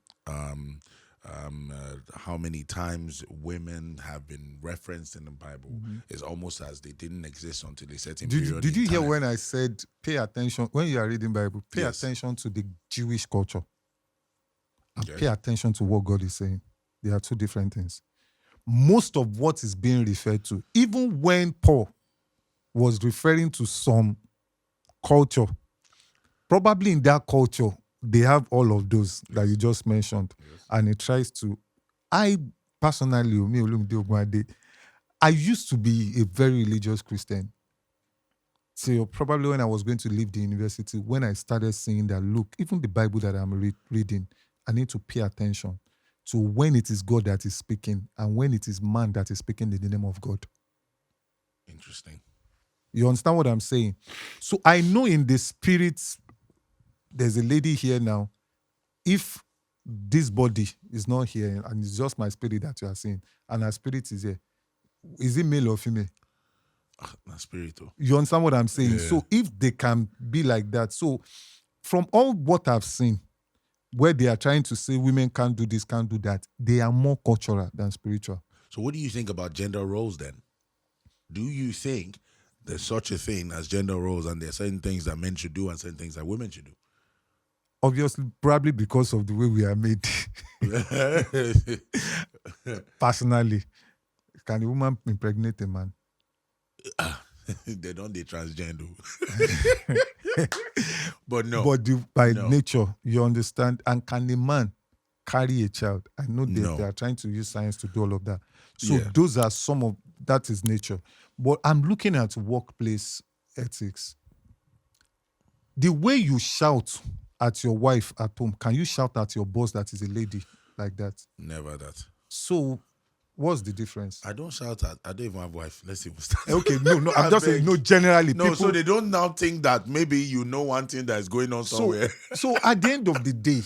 how many times women have been referenced in the Bible. It's almost as they didn't exist until a certain period. Did you hear time. when I said pay attention when you are reading Bible? Pay Yes. attention to the Jewish culture and Yes. pay attention to what God is saying. They are two different things. Most of what is being referred to, even when Paul was referring to some culture, probably in that culture, they have all of those that you just mentioned. And it tries to, I personally, Olamide Ogunade, I used to be a very religious Christian. So probably when I was going to leave the university, when I started seeing that, look, even the Bible that I'm reading, I need to pay attention to when it is God that is speaking and when it is man that is speaking in the name of God. Interesting. You understand what I'm saying? So I know in the spirit, there's a lady here now. If this body is not here and it's just my spirit that you are seeing, and her spirit is here, is it male or female? My spirit, though. You understand what I'm saying? Yeah. So if they can be like that, so from all what I've seen, where they are trying to say women can't do this, can't do that, they are more cultural than spiritual. So what do you think about gender roles then? Do you think there's such a thing as gender roles and there are certain things that men should do and certain things that women should do? Obviously, probably because of the way we are made. Personally, can a woman impregnate a man? They transgender. But no. But by nature, you understand. And can a man carry a child? I know they are trying to use science to do all of that. So those are some of, that is nature. But I'm looking at workplace ethics. The way you shout at your wife at home, can you shout at your boss that is a lady like that? Never that. So what's the difference? I don't shout at, I don't even have a wife. Let's see what's that. Okay, no, I'm just saying, no, generally. No, people, so they don't now think that maybe you know one thing that is going on somewhere. So at the end of the day,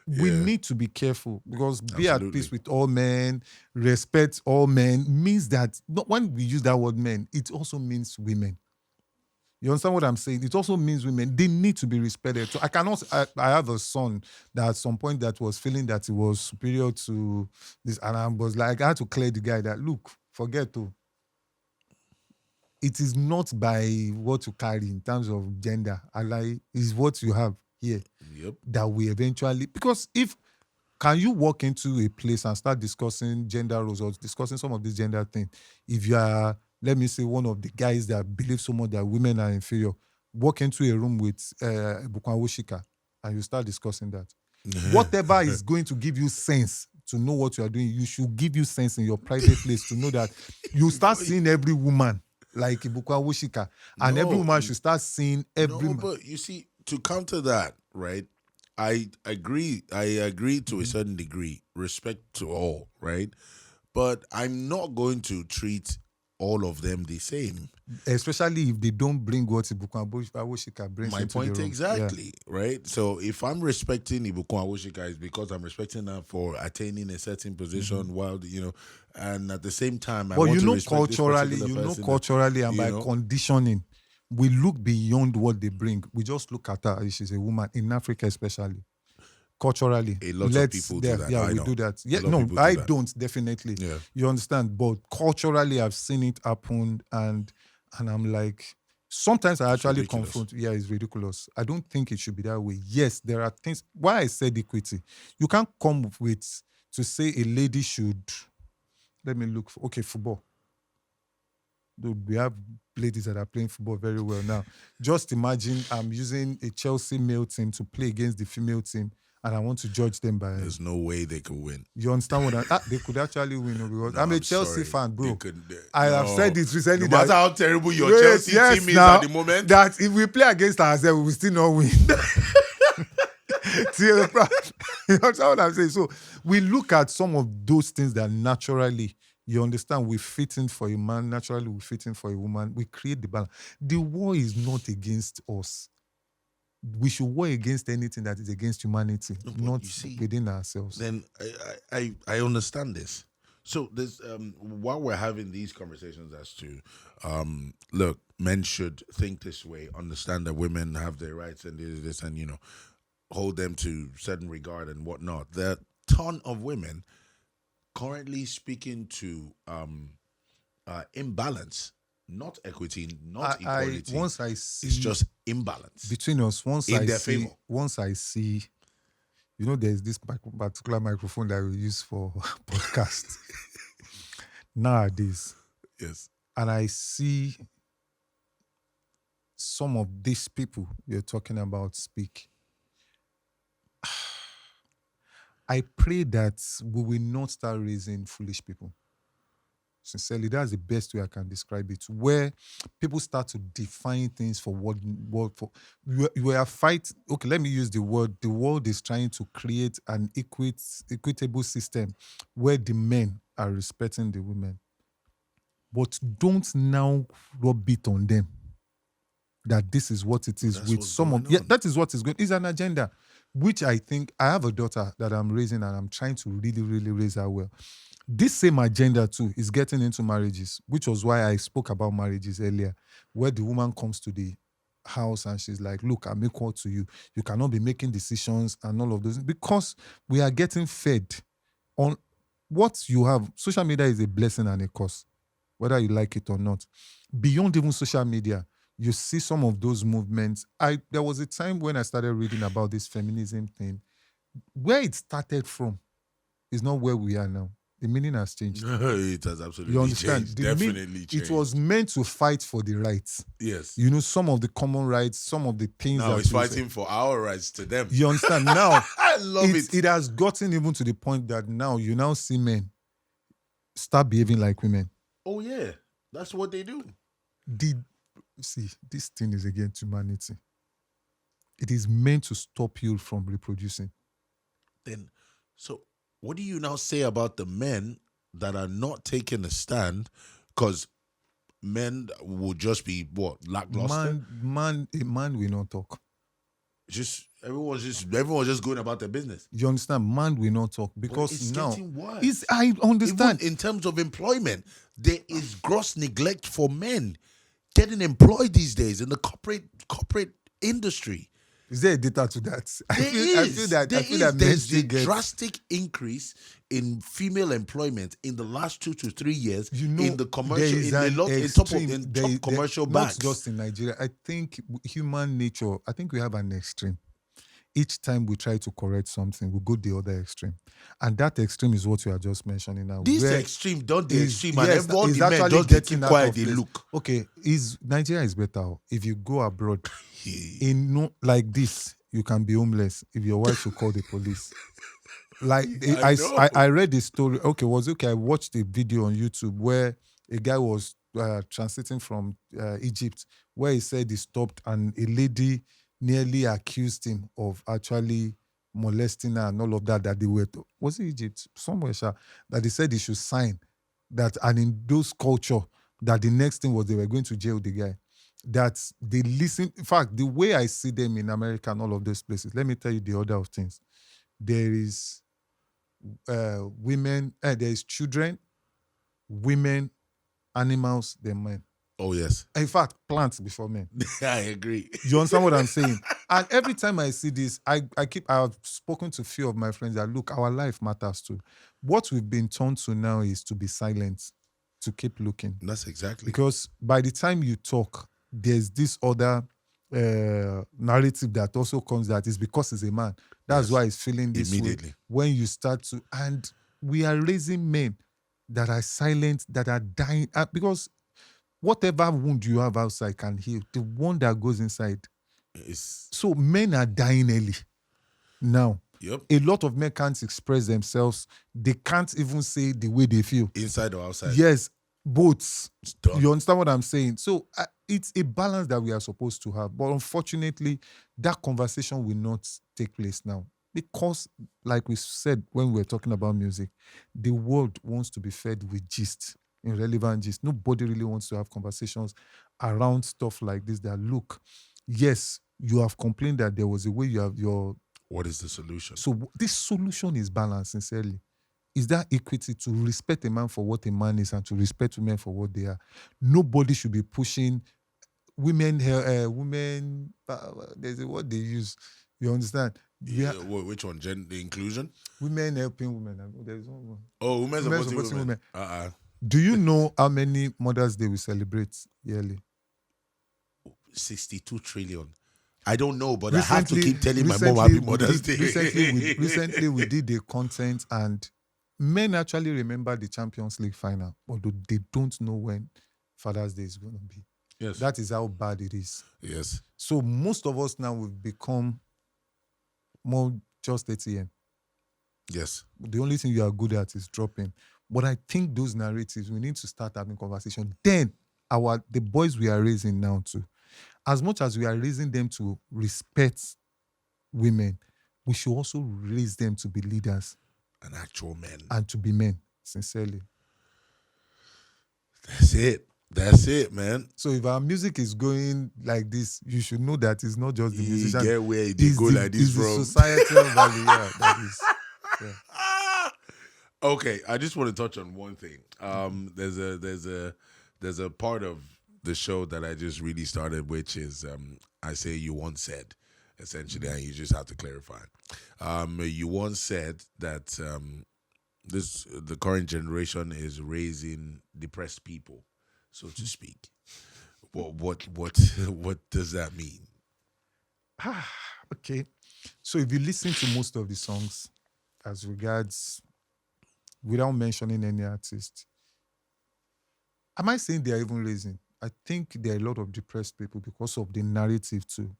we need to be careful because be at peace with all men, respect all men means that when we use that word men, it also means women. You understand what I'm saying? It also means women, they need to be respected. So I have a son that at some point that was feeling that he was superior to this, and I was like, I had to clear the guy that, look, forget to. It is not by what you carry in terms of gender. Is what you have here that we eventually, because can you walk into a place and start discussing gender roles or discussing some of these gender things if you are, let me say, one of the guys that believe so much that women are inferior, walk into a room with Bukwawushika and you start discussing that. Whatever is going to give you sense to know what you are doing, you should give you sense in your private place to know that you start seeing every woman like Bukwawushika, and every woman should start seeing every man. But you see, to counter that, right? I agree to a certain degree, respect to all, right? But I'm not going to treat all of them the same. Especially if they don't bring what Ibukun Awosika brings My into point the room. exactly, right? So if I'm respecting Ibukun Awosika, it's because I'm respecting her for attaining a certain position while, and at the same time, I want to respect culturally and by conditioning, we look beyond what they bring. We just look at her. She's a woman in Africa, especially culturally. A lot of people do that. Yeah, we do that. Yeah, no, I don't definitely. Yeah. You understand? But culturally, I've seen it happen, and I'm like, sometimes I actually confront. Yeah, it's ridiculous. I don't think it should be that way. Yes, there are things. Why I said equity, you can't come with to say a lady should. Let me look for football. We have ladies that are playing football very well now. Just imagine I'm using a Chelsea male team to play against the female team, and I want to judge them by. There's no way they could win. You understand what they could actually win because I'm a Chelsea fan, bro. I have said this recently. No matter how terrible your Chelsea team is at the moment, that if we play against ourselves, we will still not win. You understand what I'm saying? So we look at some of those things that naturally. You understand? We fit in for a man. Naturally, we fit in for a woman. We create the balance. The war is not against us. We should war against anything that is against humanity, not within ourselves. Then I understand this. So there's while we're having these conversations as to look, men should think this way, understand that women have their rights and this and hold them to certain regard and whatnot. There are a ton of women currently speaking to imbalance, not equity, not equality. Once I see, it's just imbalance between us. Once I see, there's this particular microphone that we use for podcast nowadays. Yes, and I see some of these people you're talking about speak. I pray that we will not start raising foolish people. Sincerely, that's the best way I can describe it. Where people start to define things for what for you are fight. Okay, let me use the word. The world is trying to create an equitable system where the men are respecting the women, but don't now rub it on them that this is what it is That's with what's some of going on. that is what is going. It's an agenda, which I think I have a daughter that I'm raising and I'm trying to really, really raise her well. This same agenda too is getting into marriages, which was why I spoke about marriages earlier, where the woman comes to the house and she's like, look, I'm equal to you. You cannot be making decisions and all of those, because we are getting fed on what you have. Social media is a blessing and a curse, whether you like it or not. Beyond even social media, you see some of those movements. There was a time when I started reading about this feminism thing. Where it started from is not where we are now. The meaning has changed. It has absolutely You understand? changed. The Definitely changed. It was meant to fight for the rights. Yes. You know, some of the common rights, some of the things Now that it's you say. fighting for our rights to them. You understand? Now I love it. it has gotten even to the point that now you now see men start behaving like women. Oh yeah, that's what they do. See, this thing is against humanity. It is meant to stop you from reproducing. Then, so what do you now say about the men that are not taking a stand? Because men will just be what, lackluster. A man will not talk. Everyone's just going about their business. You understand? Man will not talk But because it's now getting worse. I understand. Even in terms of employment, there is gross neglect for men getting employed these days in the corporate industry. Is there a data to that? I feel that There's a drastic increase in female employment in the last 2 to 3 years. You know, in the commercial, top commercial banks. Not just in Nigeria. I think human nature. I think we have an extreme. Each time we try to correct something, we go the other extreme, and that extreme is what you are just mentioning now. This where extreme, don't the extreme, and yes, everyone is the men actually just they getting keep out quiet. of They place. look. Okay, Nigeria is better if you go abroad. Like this, you can be homeless if your wife should call the police. Like I read the story. Okay, I watched a video on YouTube where a guy was transiting from Egypt, where he said he stopped and a lady nearly accused him of actually molesting her and all of that. That they were was it Egypt somewhere that they said he should sign that, and in those culture that the next thing was they were going to jail the guy. That they listen. In fact, the way I see them in America and all of those places, let me tell you the order of things. There is women, there is children, women, animals, then men. Oh yes. In fact, plants before men. I agree. You understand what I'm saying? And every time I see this, I've spoken to a few of my friends that look, our life matters too. What we've been turned to now is to be silent, to keep looking. That's exactly. Because by the time you talk, there's this other narrative that also comes that is because he's a man. That's why he's feeling this immediately. When you start to, and we are raising men that are silent, that are dying, because whatever wound you have outside can heal. The one that goes inside. So men are dying early now. Yep. A lot of men can't express themselves. They can't even say the way they feel. Inside or outside? Yes, both. You understand what I'm saying? So it's a balance that we are supposed to have. But unfortunately, that conversation will not take place now. Because, like we said when we were talking about music, the world wants to be fed with gist, irrelevant gist. Nobody really wants to have conversations around stuff like this that, look, yes, you have complained that there was a way you have your... What is the solution? So this solution is balance, sincerely. Is that equity to respect a man for what a man is and to respect women for what they are. Nobody should be pushing women. There's a word they use. You understand? Yeah, which one? Gender inclusion? Women helping women. There's one. Oh, women supporting women. Do you know how many Mother's Day we celebrate yearly? 62 trillion. I don't know, but I have to keep telling my mom Happy Mother's Day. Recently, we did the content, and men actually remember the Champions League final, although they don't know when Father's Day is going to be. Yes. That is how bad it is. Yes. So most of us now will become more just ATM. Yes. The only thing you are good at is dropping. But I think those narratives, we need to start having conversation. Then the boys we are raising now too, as much as we are raising them to respect women, we should also raise them to be leaders An actual man. and to be men, sincerely. That's it. That's it, man. So if our music is going like this, you should know that it's not just the You musician. get where they It's go like this it's the from. societal value. Yeah, that is. Yeah. Okay, I just want to touch on one thing. There's a part of the show that I just really started, which is I say you once said, essentially, and you just have to clarify. You once said that the current generation is raising depressed people, so to speak. What does that mean? Okay. So if you listen to most of the songs, as regards, without mentioning any artist, am I saying they are even raising? I think there are a lot of depressed people because of the narrative too.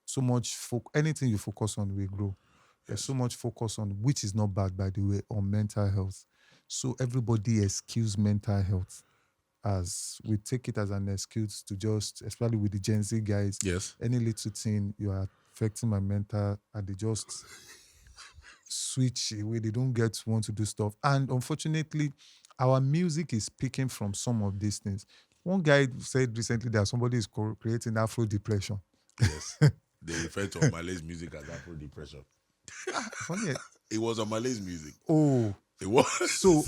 So much anything you focus on will grow. There's so much focus on, which is not bad by the way, on mental health. So everybody excuse mental health, as we take it as an excuse to just, especially with the Gen Z guys, Yes. any little thing you are affecting my mental, and they just switch away. They don't want to do stuff. And unfortunately, our music is picking from some of these things. One guy said recently that somebody is creating Afro depression. Yes. They refer to Omale's music as Afro depression. Funny. It was Omale's music. Oh, It was.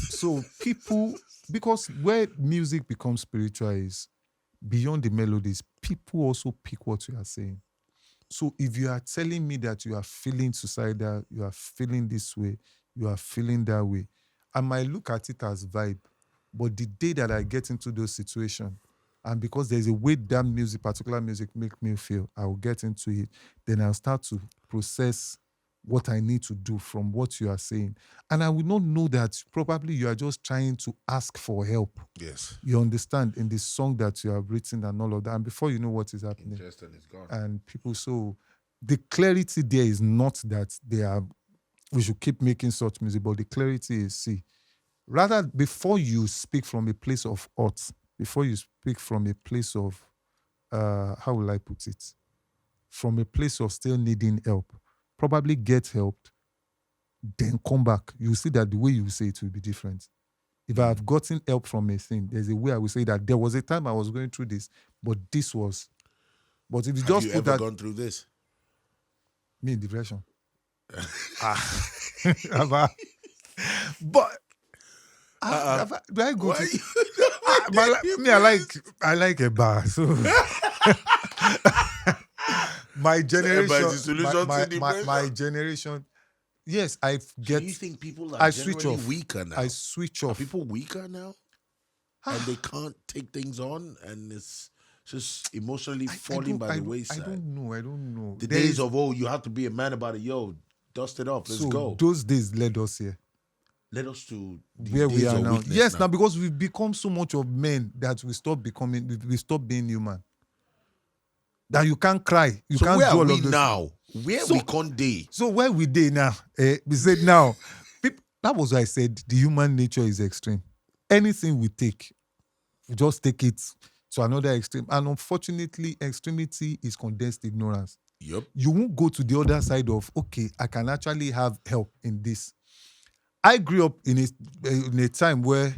so people, because where music becomes spiritual is beyond the melodies, people also pick what you are saying. So if you are telling me that you are feeling suicidal, you are feeling this way, you are feeling that way, I might look at it as vibe. But the day that I get into those situations, and because there's a way that music, particular music, make me feel, I will get into it. Then I'll start to process what I need to do from what you are saying. And I will not know that probably you are just trying to ask for help. Yes. You understand, in the song that you have written and all of that. And before you know what is happening. Ingestion is gone. And people, so the clarity there is not that we should keep making such music, but the clarity is, see, rather, before you speak from a place of ought, before you speak from a place of, how will I put it? From a place of still needing help, probably get helped, then come back. You see that the way you say it will be different. If I have gotten help from a thing, there's a way I will say that there was a time I was going through this, but this was. But if you Have just you put ever that, gone through this? me in depression. But do I go Why? to? I like a bar. So my generation, Eba is the solution to depression? my generation. Yes, I Do get. you think people are I switch generally off. weaker now? I switch Are off. people weaker now? And they can't take things on, and it's just emotionally falling by the wayside. I don't know. The days of, you have to be a man about it. Yo, dust it off. Let's go. Those days led us here. Led us to the Where we days are of now. weakness Yes, now because we've become so much of men that we stop being human. That you can't cry. You So can't where do are all we of those. now? Where we can't day? So where we dey now? We said now. That was why I said the human nature is extreme. Anything we take, we just take it to another extreme. And unfortunately, extremity is condensed ignorance. Yep. You won't go to the other side of, okay, I can actually have help in this. I grew up in a time where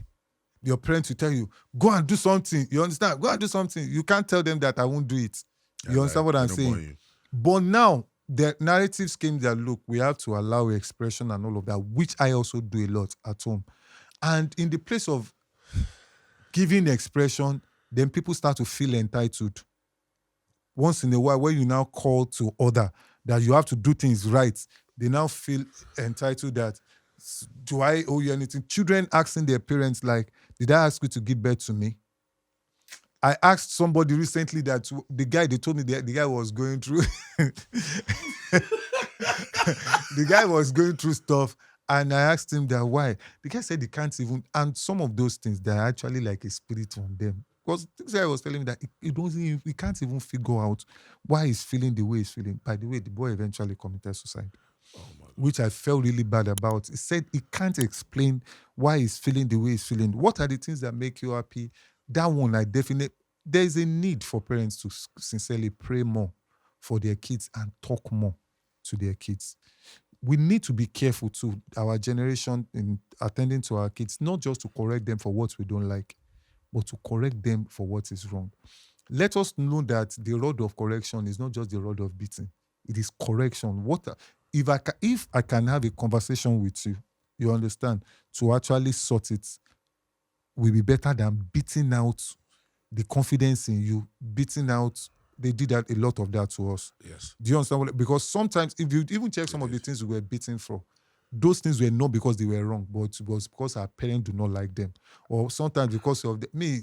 your parents will tell you, go and do something. You understand? Go and do something. You can't tell them that I won't do it. You understand what I'm saying? But now, the narratives came that, look, we have to allow expression and all of that, which I also do a lot at home. And in the place of giving expression, then people start to feel entitled. Once in a while, when you now call to order that you have to do things right, they now feel entitled that, do I owe you anything? Children asking their parents, like, did I ask you to give birth to me? I asked somebody recently that the guy, they told me the guy was going through the guy was going through stuff, and I asked him that why. The guy said he can't even, and some of those things, they're actually like a spirit from them. Because this guy was telling me that he can't even figure out why he's feeling the way he's feeling. By the way, the boy eventually committed suicide. Oh my which I felt really bad about. He said he can't explain why he's feeling the way he's feeling. What are the things that make you happy? That one, I definitely, there is a need for parents to sincerely pray more for their kids and talk more to their kids. We need to be careful to our generation in attending to our kids, not just to correct them for what we don't like, but to correct them for what is wrong. Let us know that the rod of correction is not just the rod of beating. It is correction. If I can have a conversation with you, you understand, to actually sort it, will be better than beating out the confidence in you, beating out. They did that, a lot of that to us. Yes. Do you understand? Because sometimes, if you even check some of the things we were beaten for, those things were not because they were wrong, but it was because our parents do not like them, or sometimes because of me.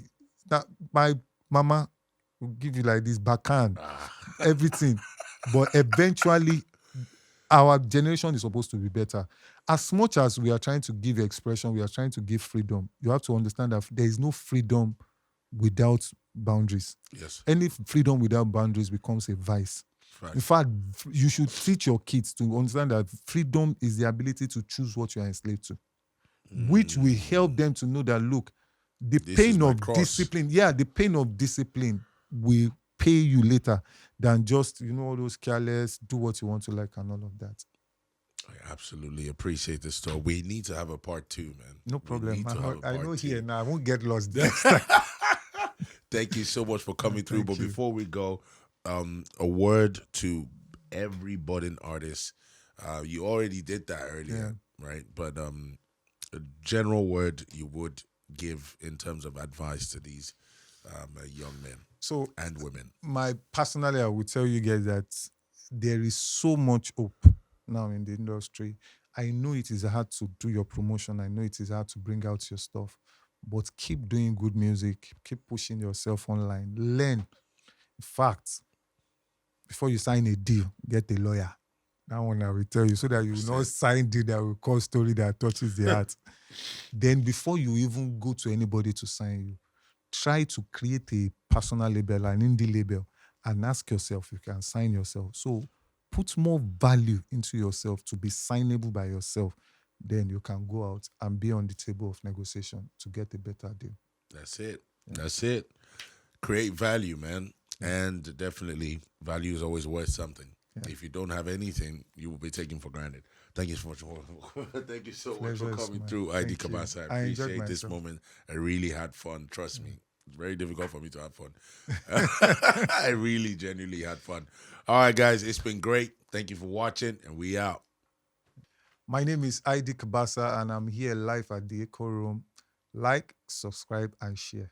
That my mama will give you like this backhand, everything, but eventually, our generation is supposed to be better. As much as we are trying to give expression, we are trying to give freedom. You have to understand that there is no freedom without boundaries. Yes. Any freedom without boundaries becomes a vice. Right. In fact, you should teach your kids to understand that freedom is the ability to choose what you are enslaved to, which will help them to know that, look, the pain of discipline, the pain of discipline will pay you later than just, all those careless, do what you want to like and all of that. I absolutely appreciate this story. We need to have a part 2, man. No problem. I know two. here now. I won't get lost next time. Thank you so much for coming through. But before we go, a word to every budding artist. You already did that earlier, right? But a general word you would give in terms of advice to these young men and women. Personally, I would tell you guys that there is so much hope now in the industry. I know it is hard to do your promotion. I know it is hard to bring out your stuff, but keep doing good music. Keep pushing yourself online. Learn. In fact, before you sign a deal, get a lawyer. That one I will tell you, so that you will not sign deal that will cause story that touches the heart. Then before you even go to anybody to sign you, try to create a personal label, an indie label, and ask yourself if you can sign yourself. So put more value into yourself to be signable by yourself. Then you can go out and be on the table of negotiation to get a better deal. That's it. Yeah. That's it. Create value, man. And definitely, value is always worth something. Yeah. If you don't have anything, you will be taken for granted. Thank you so much. Thank you so much for coming through, ID CABASA. I appreciate this moment. I really had fun. Trust me. It's very difficult for me to have fun. I really, genuinely had fun. All right, guys. It's been great. Thank you for watching, and we out. My name is ID CABASA, and I'm here live at the Echooroom. Like, subscribe, and share.